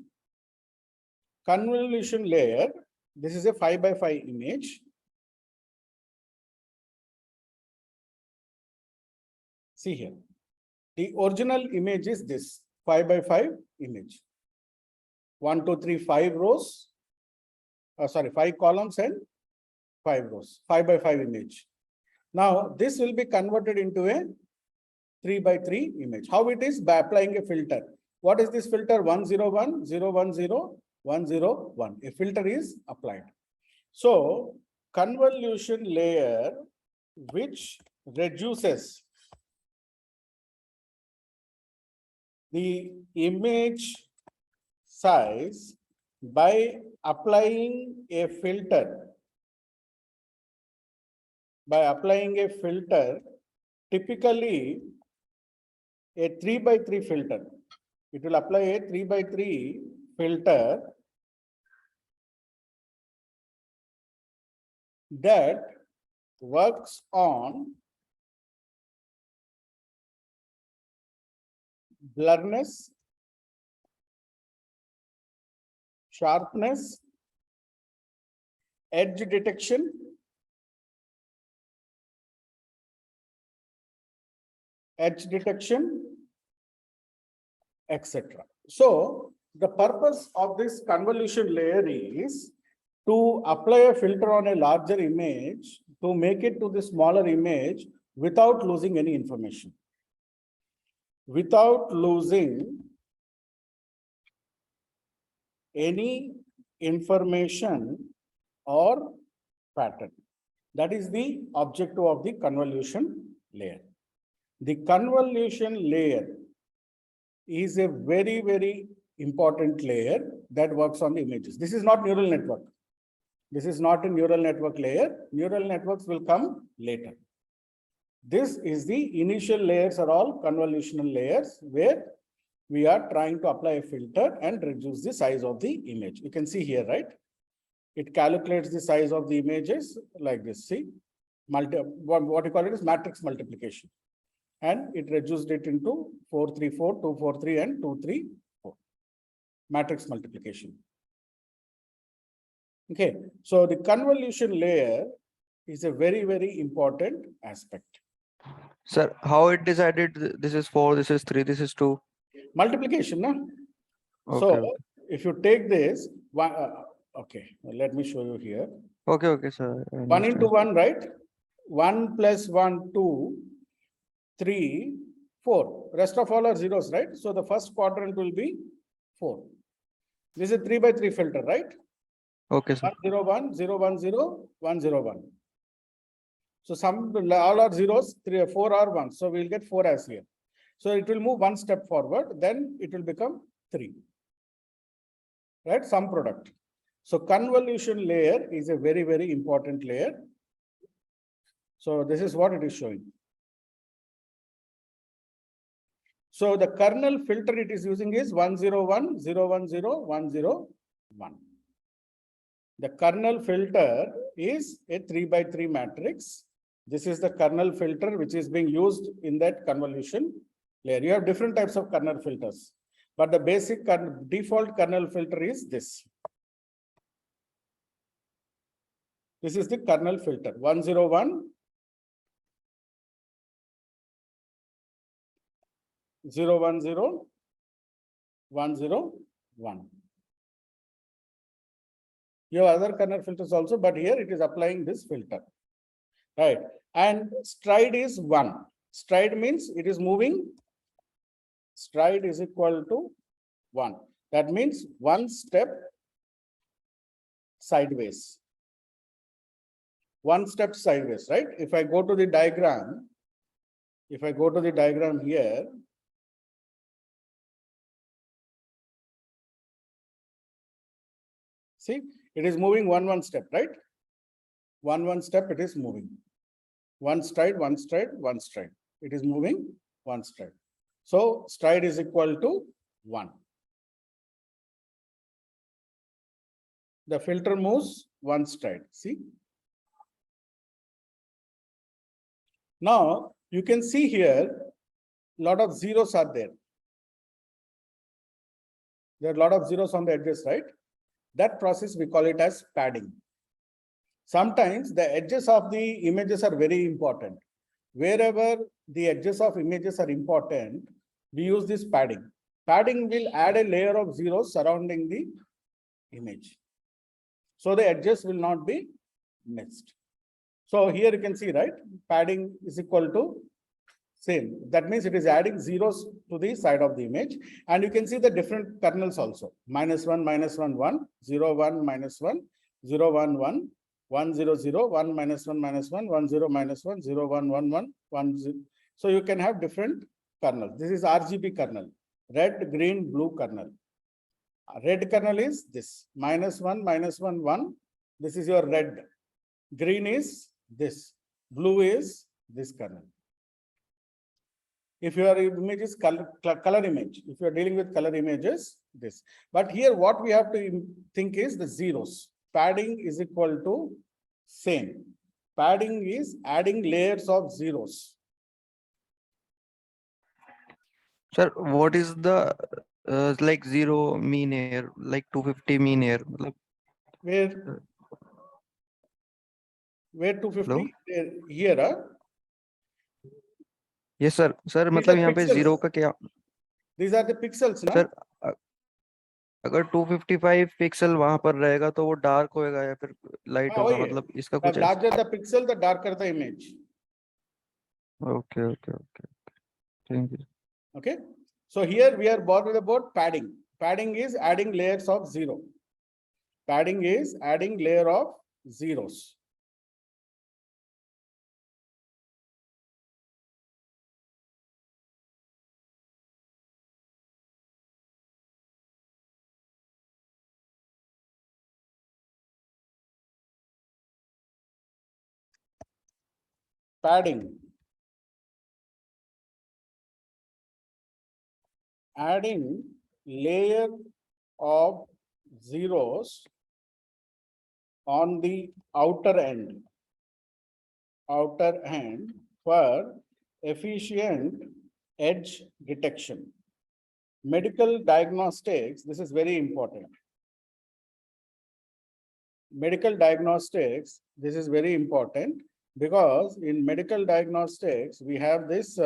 Convolution layer, this is a 5 by 5 image. See here. The original image is this 5 by 5 image. 1, 2, 3, 5 rows. 5 columns and 5 rows. 5 by 5 image. Now this will be converted into a 3 by 3 image. How it is? By applying a filter. What is this filter? 101, 010, 101. A filter is applied. So convolution layer which reduces the image size by applying a filter. By applying a filter, typically a 3 by 3 filter. It will apply a 3 by 3 filter that works on blurriness, sharpness, edge detection, etc. So the purpose of this convolution layer is to apply a filter on a larger image to make it to the smaller image without losing any information. Without losing any information or pattern. That is the objective of the convolution layer. The convolution layer is a very, very important layer that works on the images. This is not neural network. This is not a neural network layer. Neural networks will come later. This is the initial layers are all convolutional layers where we are trying to apply a filter and reduce the size of the image. You can see here, right? It calculates the size of the images like this. See, what you call it is matrix multiplication. And it reduced it into 434, 243, and 234. Matrix multiplication. Okay, so the convolution layer is a very, very important aspect. Sir, how it decided this is 4, this is 3, this is 2? Multiplication, no? Okay, So okay. if you take this, okay, let me show you here. Okay, okay, sir. I 1 into understand. 1, right? 1 plus 1, 2, 3, 4. Rest of all are zeros, right? So the first quadrant will be 4. This is a 3 by 3 filter, right? Okay, sir. 1, 0, 1, 0, 1, 0, 1, 0, 1. So some all are zeros, 3, 4 are 1. So we'll get 4 as here. So it will move one step forward, then it will become 3. Right? Sum product. So convolution layer is a very, very important layer. So this is what it is showing. So the kernel filter it is using is 101, 010, 101. The kernel filter is a 3 by 3 matrix. This is the kernel filter which is being used in that convolution layer. You have different types of kernel filters, but the basic default kernel filter is this. This is the kernel filter 101, 010, 101. You have other kernel filters also, but here it is applying this filter, right? And stride is 1. Stride means it is moving. Stride is equal to 1. That means one step sideways. One step sideways, right? If I go to the diagram, here, see, it is moving one step, right? One step it is moving. One stride, one stride, one stride. It is moving one stride. So stride is equal to 1. The filter moves one stride. See? Now you can see here a lot of zeros are there. There are a lot of zeros on the edges, right? That process we call it as padding. Sometimes the edges of the images are very important. Wherever the edges of images are important, we use this padding. Padding will add a layer of zeros surrounding the image. So the edges will not be missed. So here you can see, right? Padding is equal to same. That means it is adding zeros to the side of the image. And you can see the different kernels also. -1, -1, 1, 0, 1, -1, 0, 1, 1, 1, 0, 0, 1, -1, -1, 1, 0, -1, 0, 1, 1, 1, 1, 0. So you can have different kernels. This is RGB kernel, red, green, blue kernel. Red kernel is this, -1, -1, 1. This is your red. Green is this. Blue is this kernel. If your image is color image, if you are dealing with color images, this. But here what we have to think is the zeros. Padding is equal to same. Padding is adding layers of zeros. Sir, what is the like 0 mean error, like 250 mean error? Where 250? Hello? Here, Yes, sir. Sir, these मतलब are यहाँ पे pixels. 0 का क्या? These are the pixels, na? Sir, अगर 255 pixel वहां पर रहेगा तो वो डार्क होएगा या फिर लाइट होगा, मतलब इसका The कुछ larger the pixel, the darker the image. Okay okay okay thank you. Okay. So here we are bothered about padding. Padding is adding layers of zero. Padding is adding layer of zeros. Padding. adding layer of zeros on the outer end for efficient edge detection. Medical diagnostics, this is very important. Medical diagnostics, this is very important because in medical diagnostics, we have this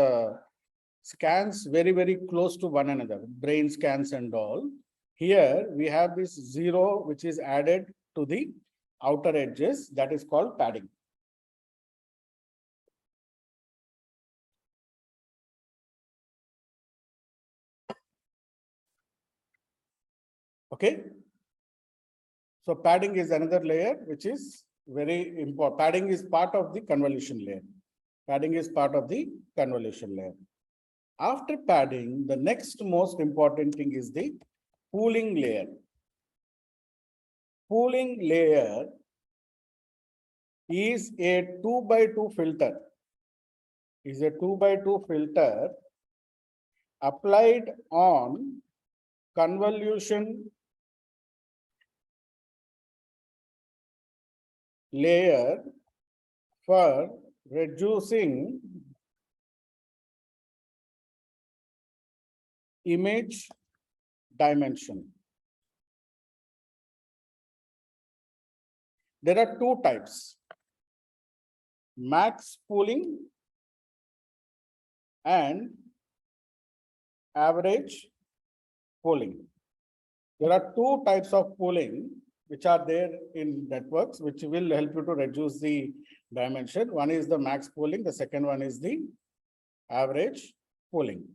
scans very, very close to one another, brain scans and all. Here we have this zero, which is added to the outer edges, that is called padding. Okay. So padding is another layer, which is very important. Padding is part of the convolution layer. Padding is part of the convolution layer. After padding, the next most important thing is the pooling layer. Pooling layer is a 2x2 filter. Is a 2x2 filter applied on convolution layer for reducing image dimension. There are two types: max pooling and average pooling. There are two types of pooling which are there in networks, which will help you to reduce the dimension. One is the max pooling, the second one is the average pooling.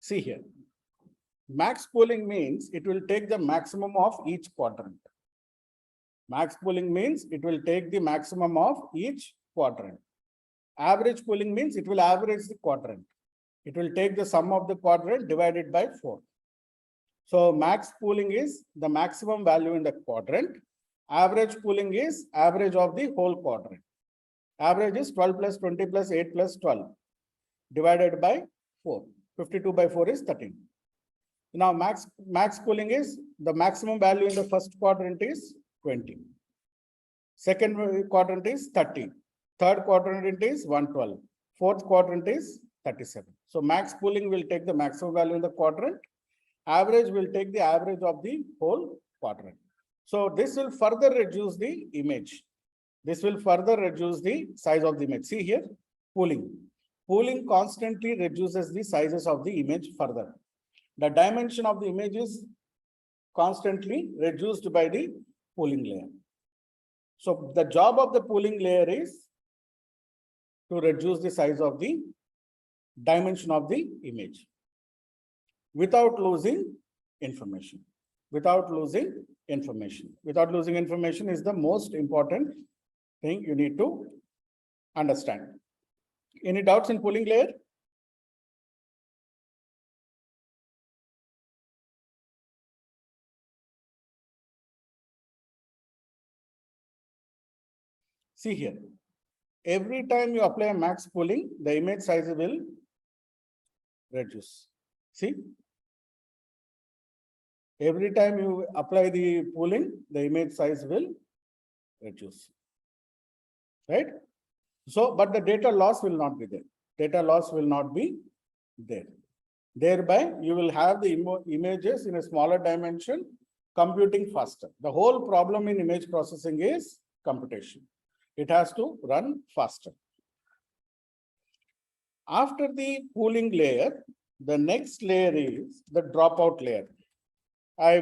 See here, max pooling means it will take the maximum of each quadrant. Max pooling means it will take the maximum of each quadrant. Average pooling means it will average the quadrant. It will take the sum of the quadrant divided by 4. So max pooling is the maximum value in the quadrant. Average pooling is average of the whole quadrant. Average is 12 plus 20 plus 8 plus 12 divided by 4. 52 by 4 is 13. Now max pooling is the maximum value in the first quadrant is 20. Second quadrant is 30. Third quadrant is 112. Fourth quadrant is 37. So max pooling will take the maximum value in the quadrant. Average will take the average of the whole quadrant. So this will further reduce the image. This will further reduce the size of the image. See here, pooling. Pooling constantly reduces the sizes of the image further. The dimension of the image is constantly reduced by the pooling layer. So the job of the pooling layer is to reduce the size of the dimension of the image without losing information. Without losing information. Without losing information is the most important thing you need to understand. Any doubts in pooling layer? See here, every time you apply a max pooling, the image size will reduce. See, every time you apply the pooling, the image size will reduce. Right? So, but the data loss will not be there. Data loss will not be there. Thereby, you will have the images in a smaller dimension, computing faster. The whole problem in image processing is computation. It has to run faster. After the pooling layer, the next layer is the dropout layer.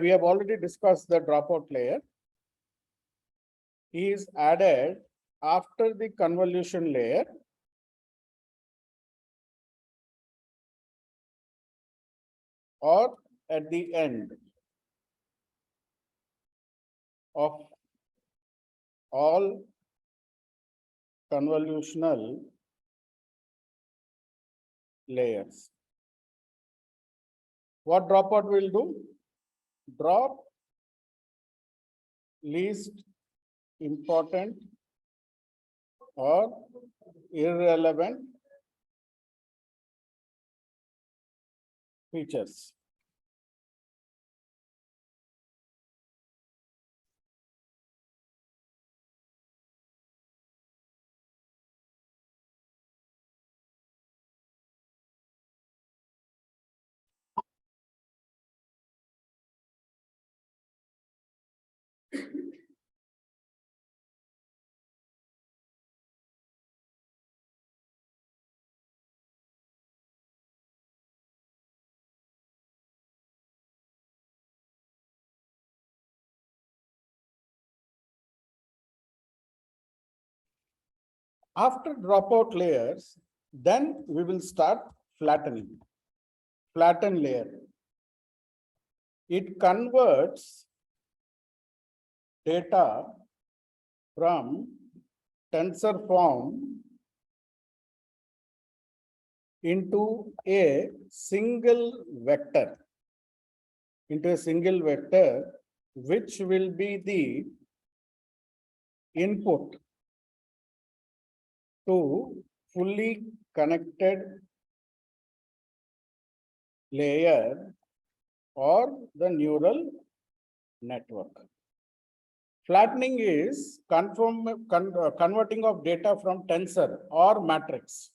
We have already discussed the dropout layer. Is added after the convolution layer or at the end of all convolutional layers. What dropout will do? Drop least important or irrelevant features. After dropout layers, then we will start flattening. Flatten layer. It converts data from tensor form into a single vector, which will be the input to fully connected layer or the neural network. Flattening is converting of data from tensor or matrix.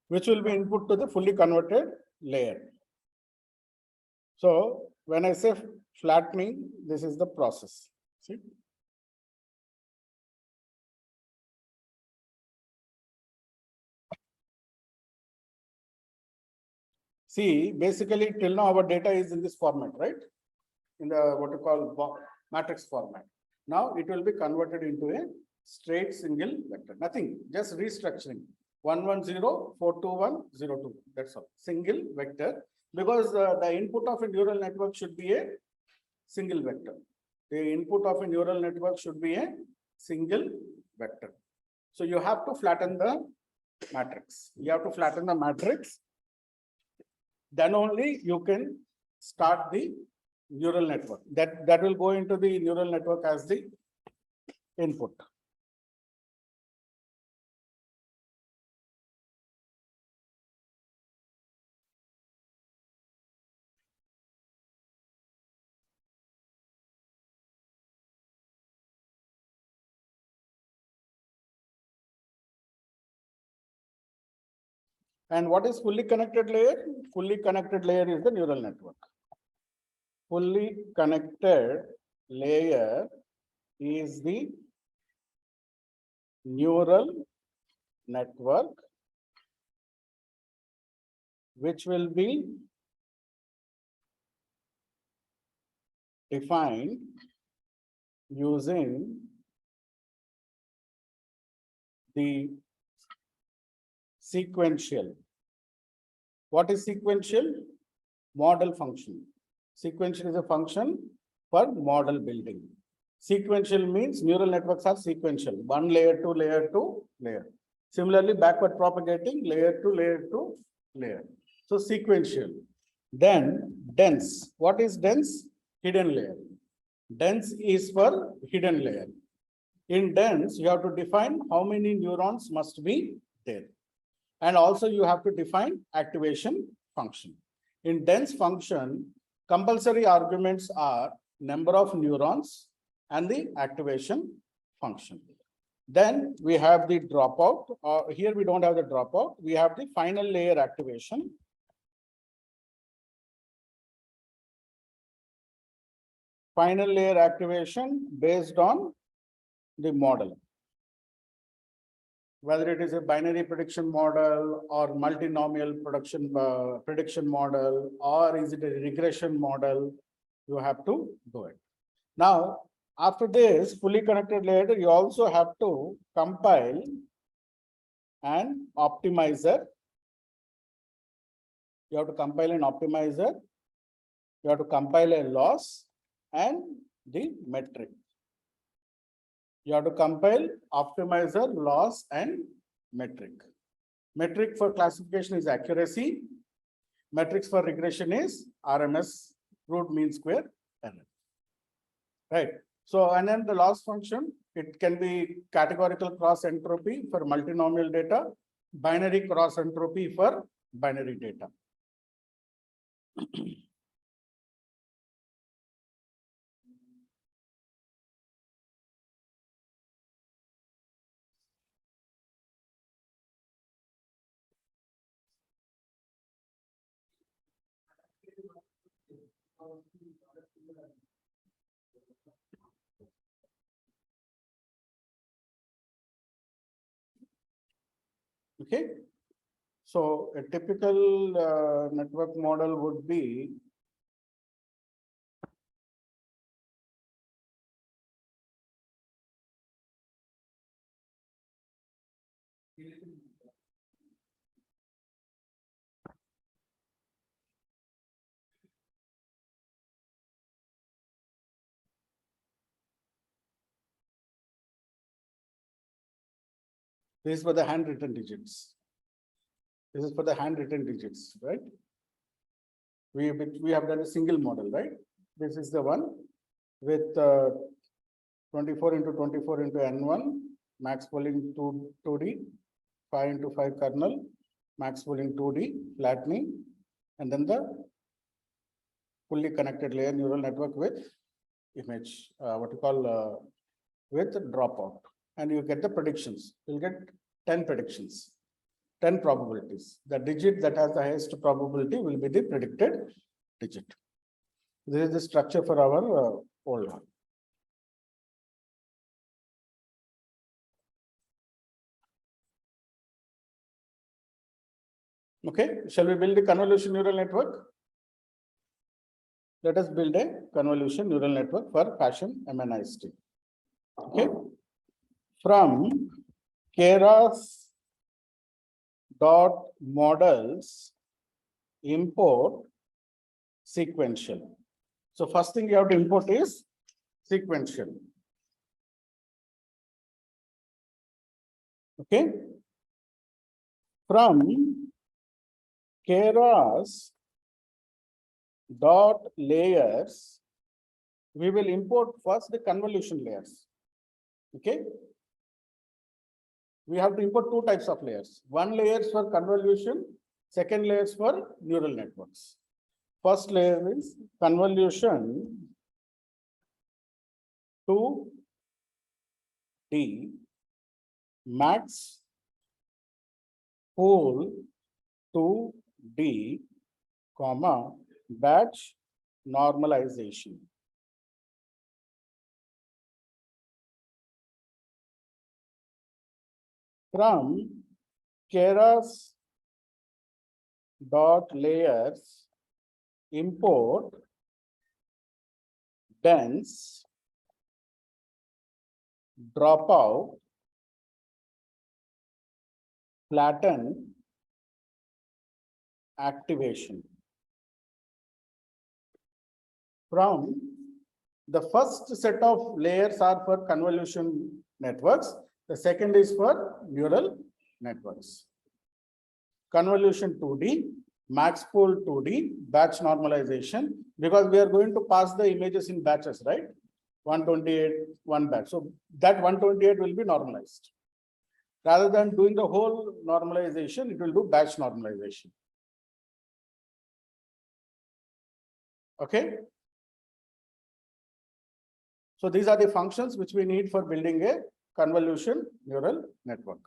Which will be input to the fully converted layer. So when I say flattening, this is the process. See? See, basically till now our data is in this format, right? In the what you call matrix format. Now it will be converted into a straight single vector. Nothing, just restructuring. 110, 421, 02. That's all. Single vector. Because the input of a neural network should be a single vector. The input of a neural network should be a single vector. So you have to flatten the matrix. You have to flatten the matrix. Then only you can start the neural network. That will go into the neural network as the input. And what is fully connected layer? Fully connected layer is the neural network. Fully connected layer is the neural network, which will be defined using the sequential. What is sequential? Model function. Sequential is a function for model building. Sequential means neural networks are sequential. One layer to layer to layer. Similarly, backward propagating layer to layer to layer. So sequential. Then dense. What is dense? Hidden layer. Dense is for hidden layer. In dense, you have to define how many neurons must be there. And also you have to define activation function. In dense function, compulsory arguments are number of neurons and the activation function. Then we have the dropout. Here we don't have the dropout. We have the final layer activation. Final layer activation based on the model. Whether it is a binary prediction model or multinomial prediction model, or is it a regression model, you have to do it. Now, after this fully connected layer, you also have to compile an optimizer. You have to compile an optimizer. You have to compile a loss and the metric. You have to compile optimizer, loss, and metric. Metric for classification is accuracy. Metrics for regression is RMS, root mean square error. Right. So, and then the loss function, it can be categorical cross entropy for multinomial data, binary cross entropy for binary data. Okay. So a typical network model would be this is for the handwritten digits. This is for the handwritten digits, right? We have done a single model, right? This is the one with 24 into 24 into N1, max pooling 2D, 5 into 5 kernel, max pooling 2D, flattening, and then the fully connected layer neural network with image, what you call with dropout. And you get the predictions. You'll get 10 predictions, 10 probabilities. The digit that has the highest probability will be the predicted digit. This is the structure for our old one. Okay, shall we build a convolution neural network? Let us build a convolution neural network for fashion MNIST. Okay, from Keras dot models import sequential. So first thing you have to import is sequential. Okay, from Keras dot layers, we will import first the convolution layers. Okay, we have to import two types of layers. One layer is for convolution, second layer is for neural networks. First layer is convolution 2D max pool 2D comma batch normalization. From Keras dot layers import dense dropout flatten activation. From the first set of layers are for convolution networks. The second is for neural networks. Convolution 2D, max pool 2D, batch normalization, because we are going to pass the images in batches, right? 128, one batch. So that 128 will be normalized. Rather than doing the whole normalization, it will do batch normalization. Okay. So these are the functions which we need for building a convolution neural network.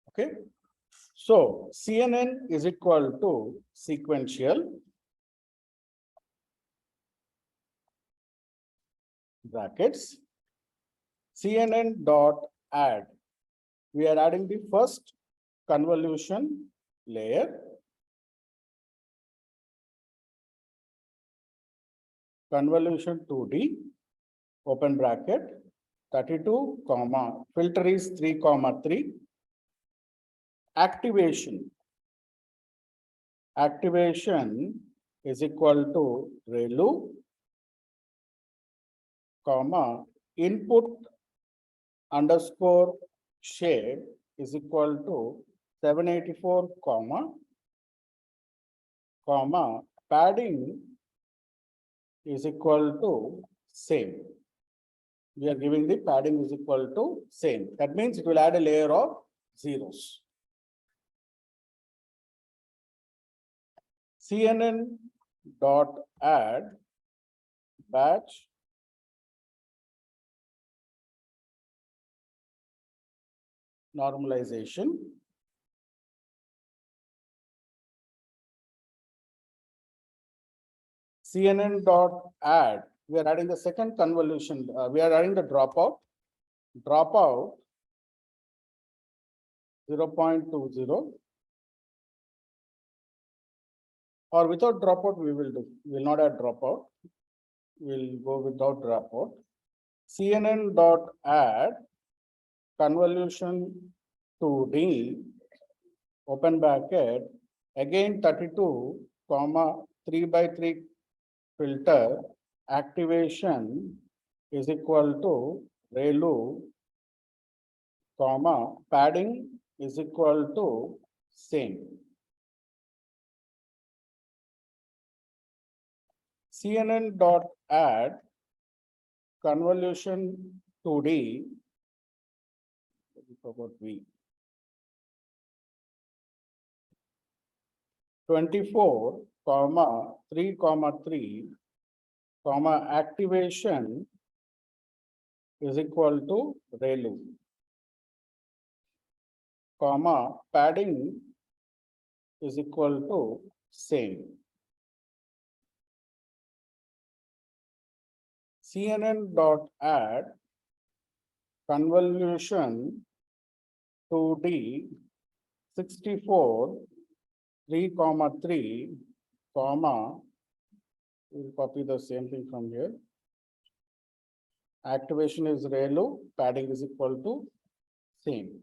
Okay. So CNN is equal to sequential brackets CNN dot add. We are adding the first convolution layer, convolution 2D, open bracket, 32 comma, filter is 3 comma 3. Activation. Activation is equal to ReLU, comma, input underscore shape is equal to 784 comma, padding is equal to same. We are giving the padding is equal to same. That means it will add a layer of zeros. CNN dot add batch normalization. CNN dot add, we are adding the second convolution, we are adding the dropout 0.20, or without dropout we will not add dropout, we'll go without dropout. CNN dot add convolution 2D, open bracket, again 32 comma 3 by 3 filter, activation is equal to ReLU, comma, padding is equal to same. CNN dot add convolution 2D, forgot V, 24 comma 3 comma 3 comma activation is equal to ReLU, comma padding is equal to same. CNN dot add convolution 2D 64 3 comma 3 comma, we'll copy the same thing from here. Activation is ReLU, padding is equal to same.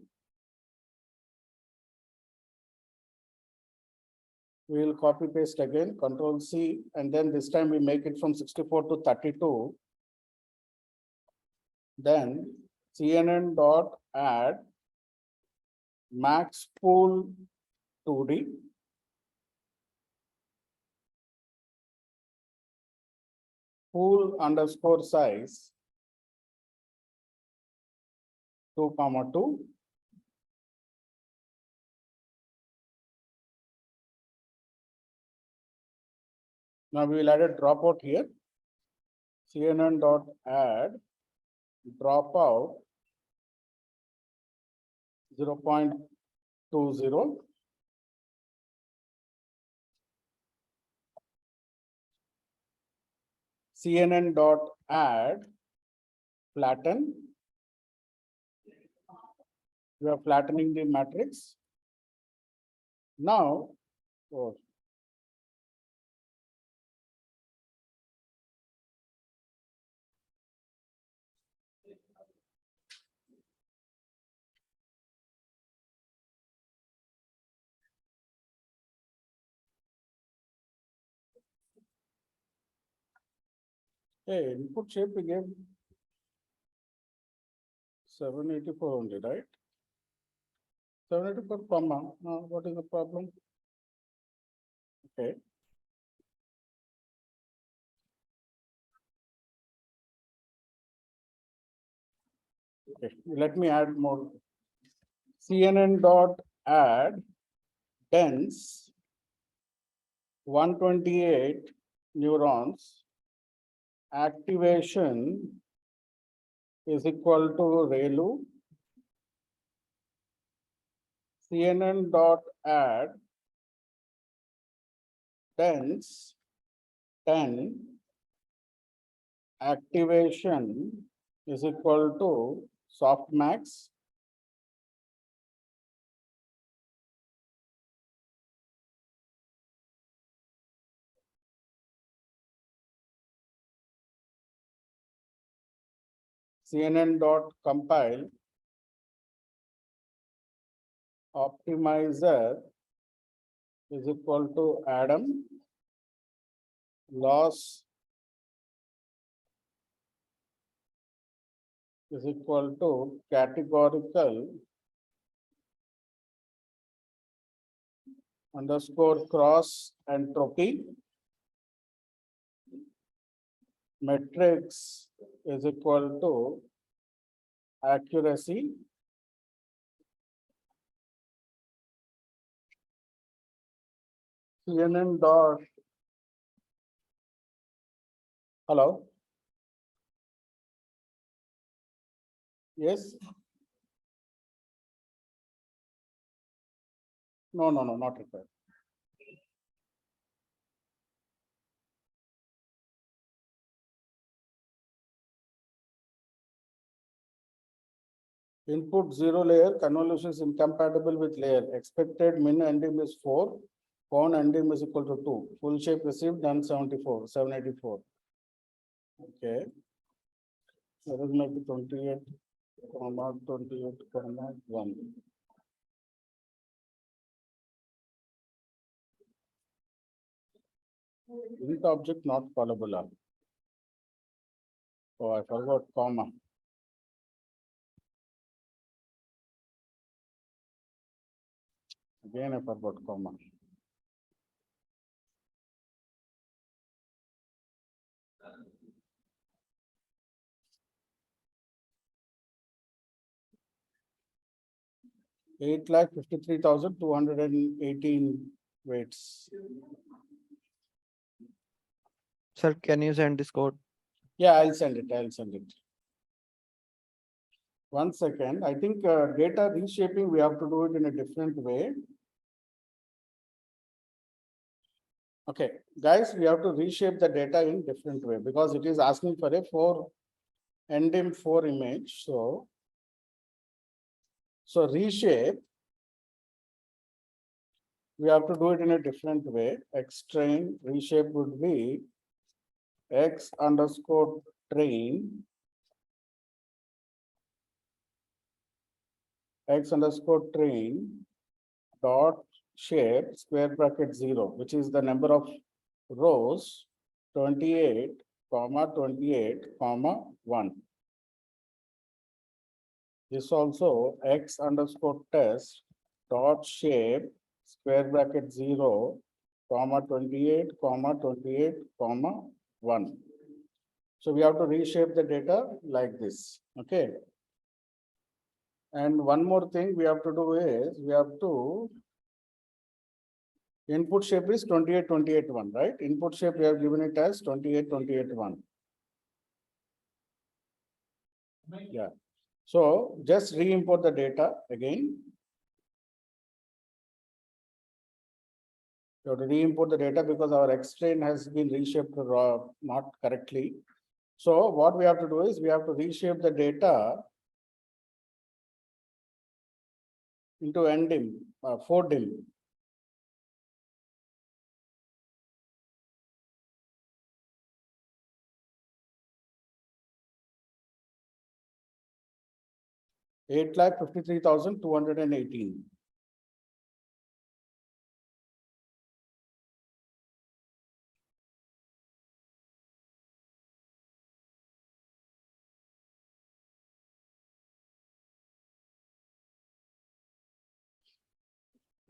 We will copy paste again, Control C, and then this time we make it from 64 to 32. Then CNN dot add max pool 2D, pool underscore size 2 comma 2. Now we will add a dropout here. CNN dot add dropout 0.20. CNN dot add flatten. We are flattening the matrix. Now, oh, hey, input shape we gave 784 only, right? 784 comma. What is the problem? Okay. Okay, let me add more. CNN dot add dense 128 neurons. Activation is equal to ReLU. CNN dot add dense 10 activation is equal to softmax. CNN dot compile optimizer is equal to Adam loss is equal to categorical underscore cross entropy matrix is equal to accuracy CNN dot hello yes no not required. Input 0 layer convolution is incompatible with layer. Expected min NDM is 4. Found NDM is equal to 2. Full shape received done 784. Okay. Let us make it 28, 28, 1. Int object not callable. Oh, I forgot comma. Again, I forgot comma. Eight lakh 53,218 weights. Sir, can you send this code? Yeah, I'll send it. I'll send it. 1 second. I think data reshaping, we have to do it in a different way. Okay, guys, we have to reshape the data in different way because it is asking for a 4 NDIM 4 image. So reshape, we have to do it in a different way. X-train reshape would be X underscore train dot shape square bracket 0, which is the number of rows 28, 1. This also X underscore test dot shape square bracket 0, 28, 1. So we have to reshape the data like this. Okay. And one more thing we have to do is we have to input shape is 28, 1, right? Input shape we have given it as 28, 1. Yeah. So just re-import the data again. You have to re-import the data because our X-train has been reshaped not correctly. So what we have to do is we have to reshape the data into NDIM, 4DIM. Eight lakh 53,218.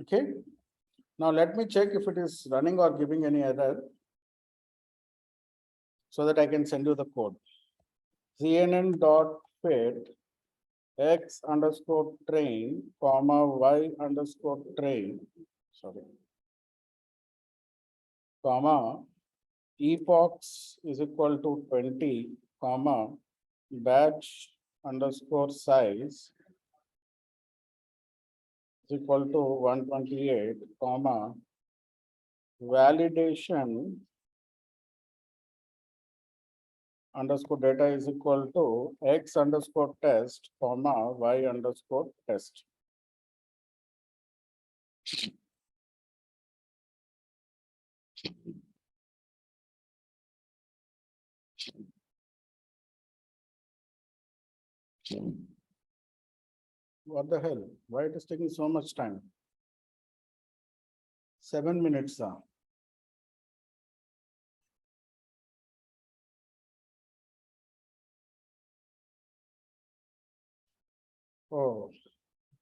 Okay. Now let me check if it is running or giving any error so that I can send you the code. CNN.fit X underscore train, Y underscore train, comma, epochs is equal to 20, batch underscore size is equal to 128, validation underscore data is equal to X underscore test, Y underscore test. What the hell? Why it is taking so much time? 7 minutes. Oh,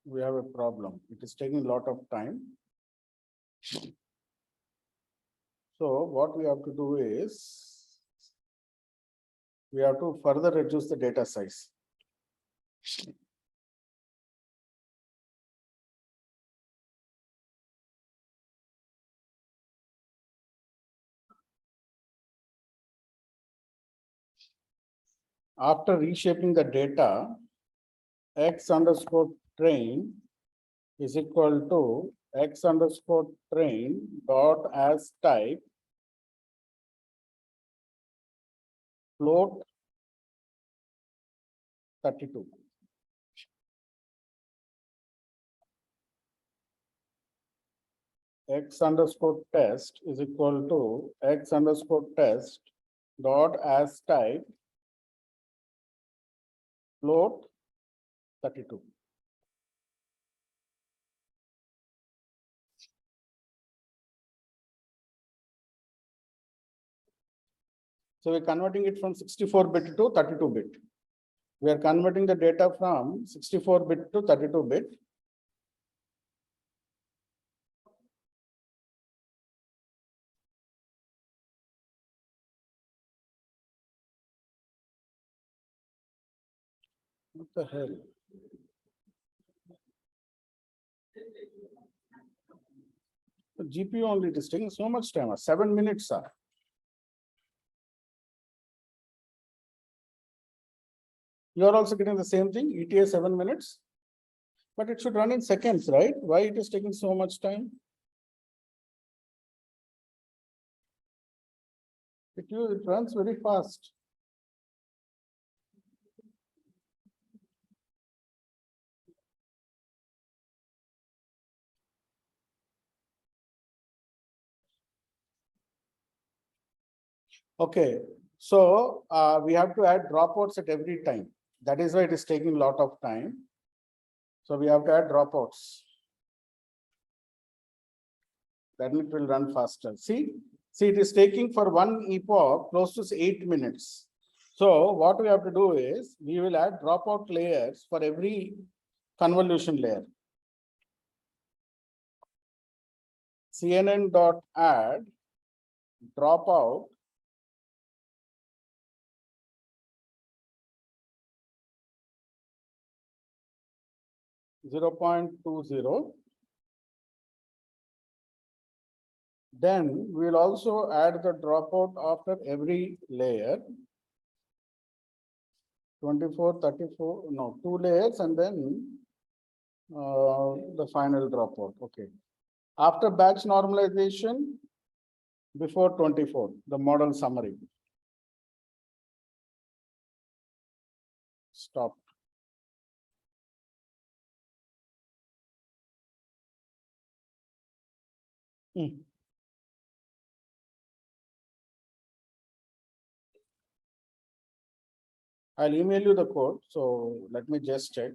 we have a problem. It is taking a lot of time. So what we have to do is we have to further reduce the data size. After reshaping the data, x underscore train is equal to x underscore train dot as type float 32. X underscore test is equal to x underscore test dot as type float 32. So we're converting it from 64-bit to 32-bit. We are converting the data from 64-bit to 32-bit. What the hell? The GPU only it is taking so much time. 7 minutes. You are also getting the same thing, ETA 7 minutes. But it should run in seconds, right? Why it is taking so much time? It runs very fast. Okay, so we have to add dropouts at every time. That is why it is taking a lot of time. So we have to add dropouts. Then it will run faster. See, it is taking for one epoch close to 8 minutes. So what we have to do is we will add dropout layers for every convolution layer. CNN.add dropout 0.20. Then we will also add the dropout after every layer. 24, 34, no, 2 layers and then the final dropout. Okay. After batch normalization, before 24, the model summary. Stop. I'll email you the code. So let me just check.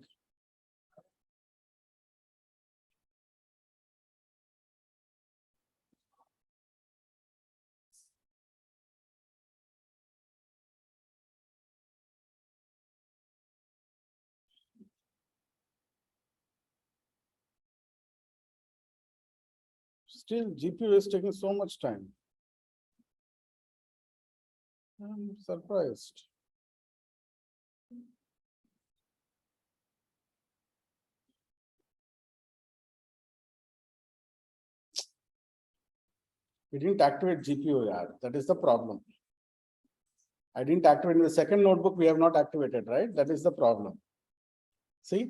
Still, GPU is taking so much time. I'm surprised. We didn't activate GPU, yeah. That is the problem. I didn't activate in the second notebook. We have not activated, right? That is the problem. See,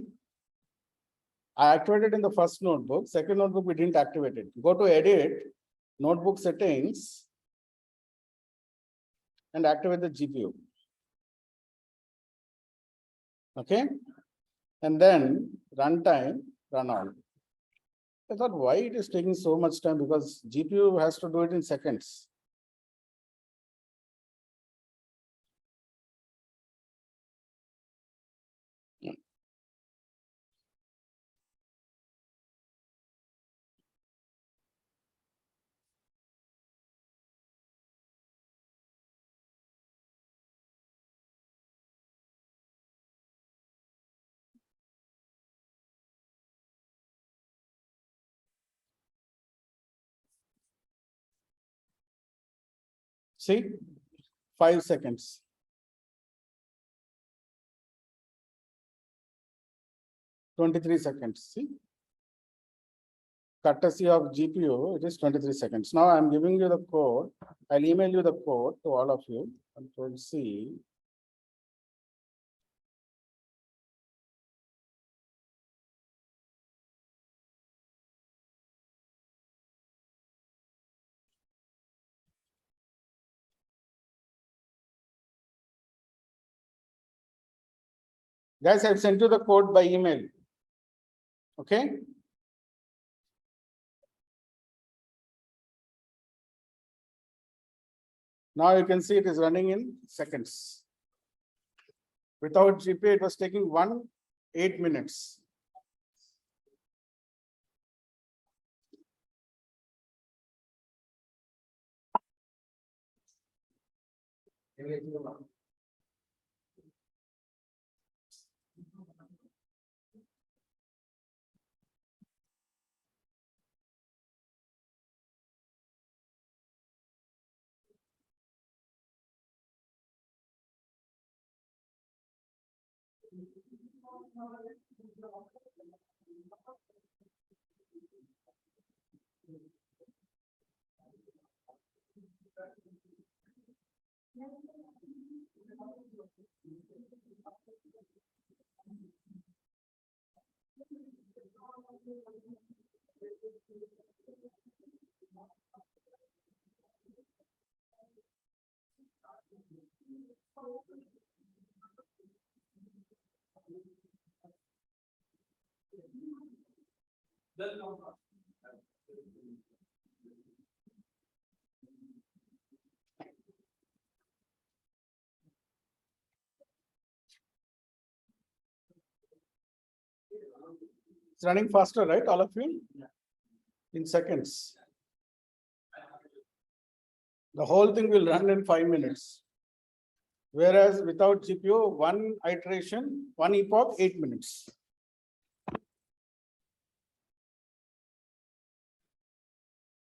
I activated in the first notebook. Second notebook, we didn't activate it. Go to edit, notebook settings, and activate the GPU. Okay. And then runtime, run all. I thought, why it is taking so much time? Because GPU has to do it in seconds. See, 5 seconds. (23 seconds). See, courtesy of GPU, it is 23 seconds. Now I'm giving you the code. I'll email you the code to all of you. Control C. Guys, I've sent you the code by email. Okay. Now you can see it is running in seconds. Without GPU, it was taking 8 minutes. It's running faster, right? All of you? In seconds. The whole thing will run in 5 minutes. Whereas without GPU, one iteration, one epoch, 8 minutes.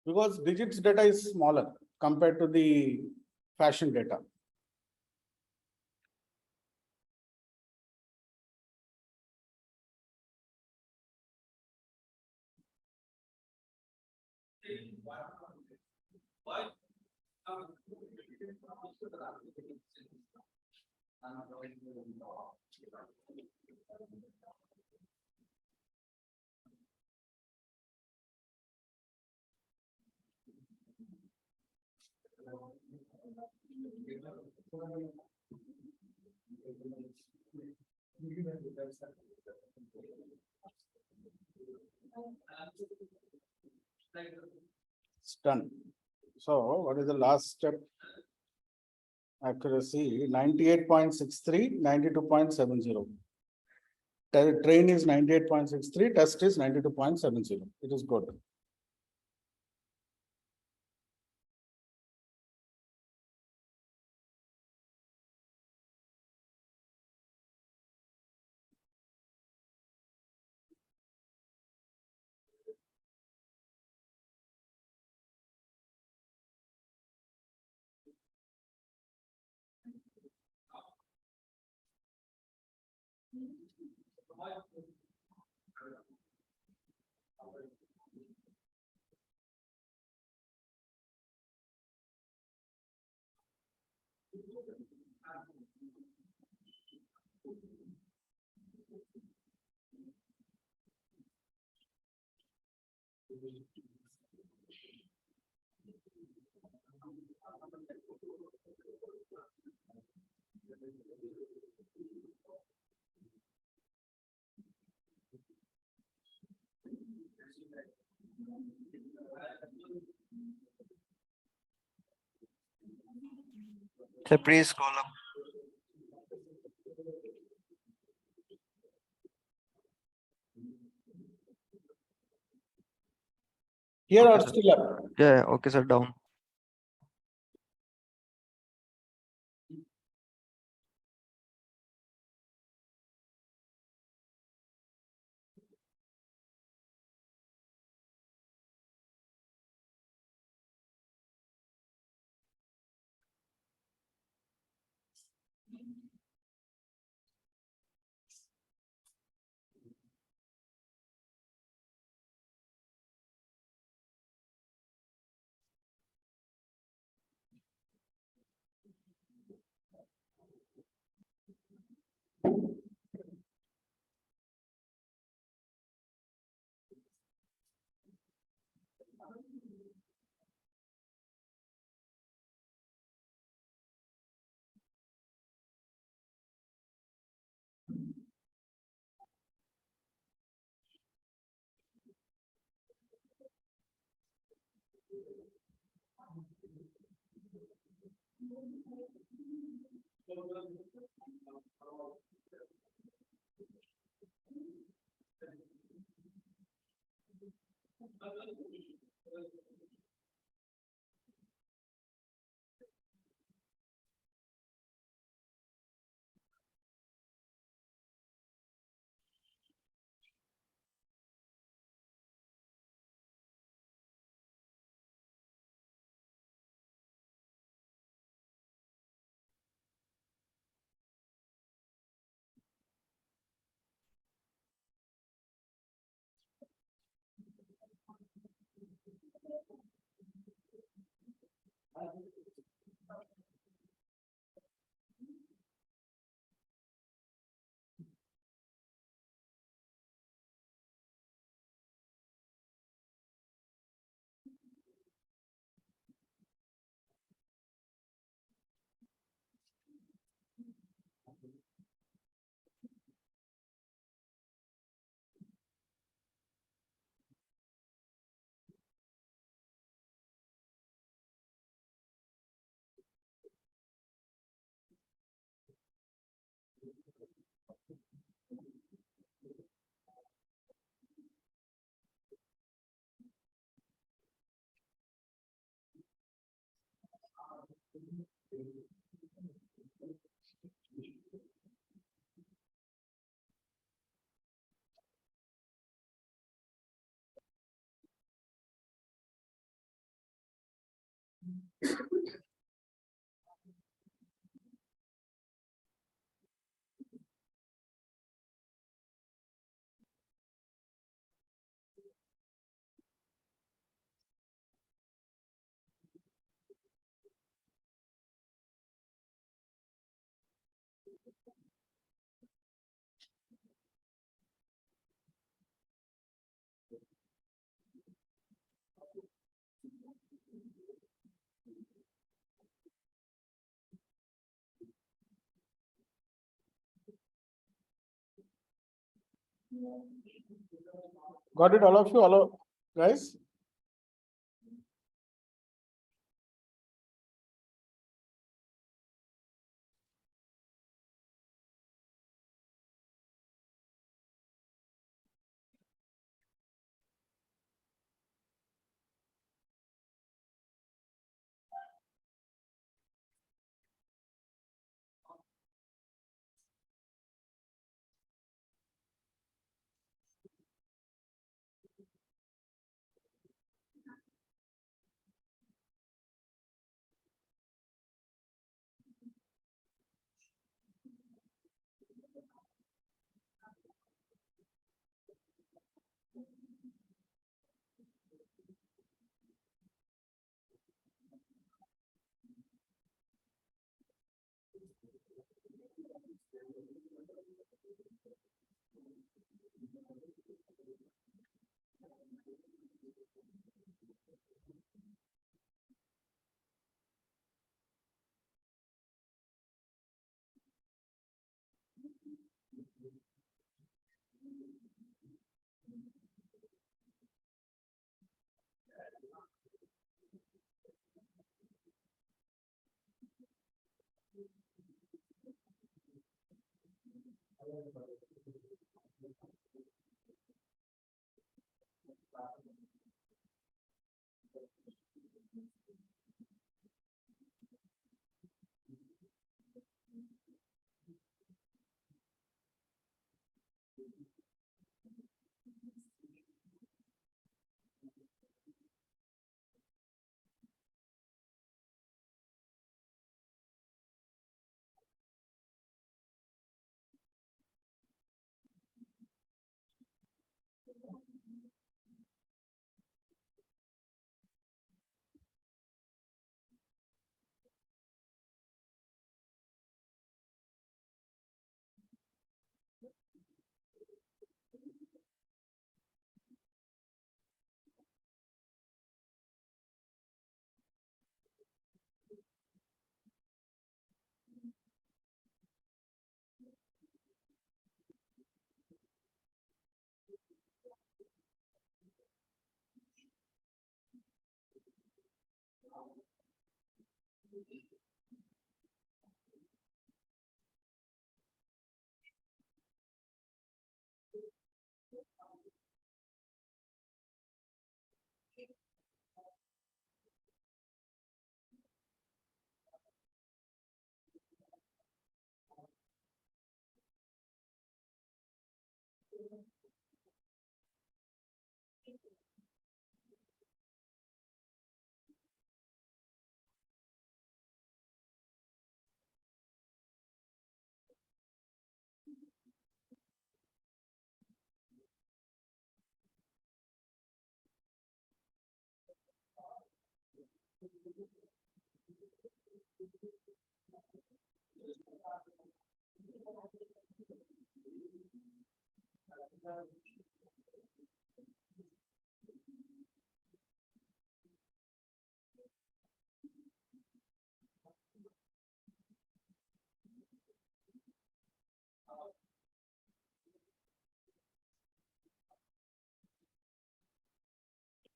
Because digits data is smaller compared to the fashion data. It's done. So what is the last step? Accuracy 98.63, 92.70. Train is 98.63, test is 92.70. It is good. So please scroll up. Here Okay, or sir. still up? Yeah, okay, sir, down. Got it, all of you, guys?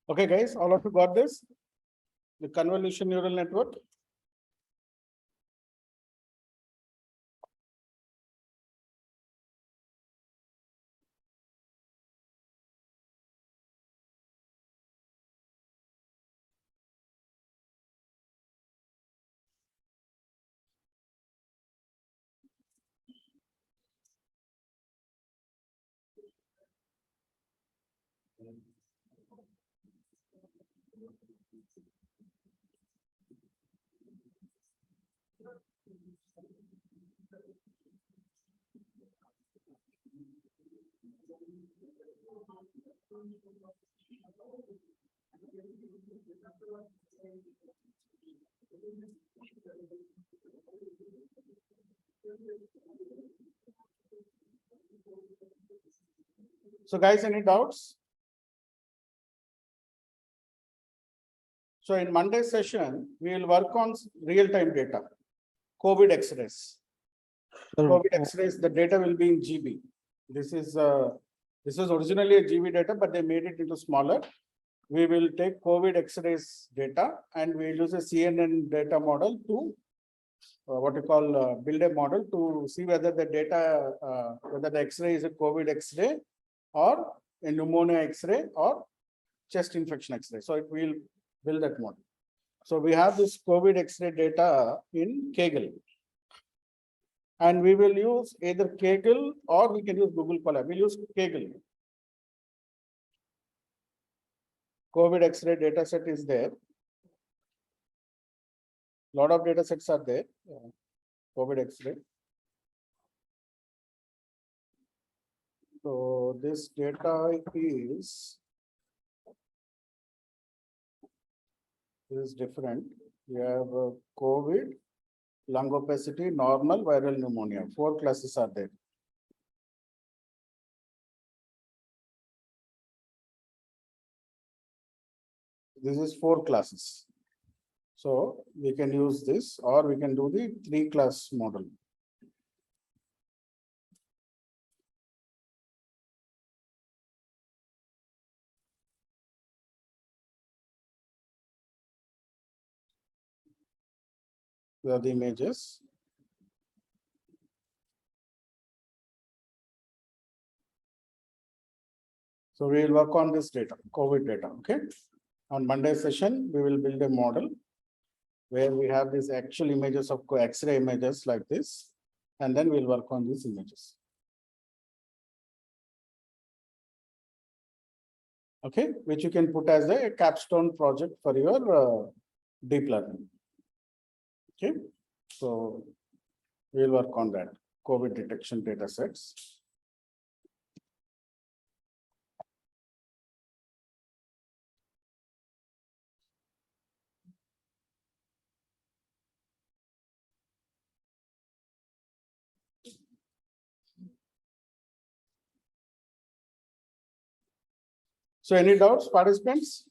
Okay, guys, all of you got this? The convolution neural network. So guys, any doubts? So in Monday's session, we will work on real-time data, COVID X-rays. COVID X-rays, the data will be in GB. This is originally a GB data, but they made it into smaller. We will take COVID X-rays data and we will use a CNN data model to build a model to see whether the data, whether the X-ray is a COVID X-ray or a pneumonia X-ray or chest infection X-ray. So it will build that model. So we have this COVID X-ray data in Kaggle. And we will use either Kaggle or we can use Google Colab. We'll use Kaggle. COVID X-ray data set is there. Lot of data sets are there. COVID X-ray. So this data is different. We have COVID, lung opacity, normal, viral pneumonia. 4 classes are there. This is 4 classes. So we can use this or we can do the 3-class model. Here are the images. So we will work on this data, COVID data, okay? On Monday session, we will build a model where we have these actual images of X-ray images like this, and then we'll work on these images. Okay, which you can put as a capstone project for your deep learning. Okay, so we'll work on that COVID detection data sets. So any doubts, participants?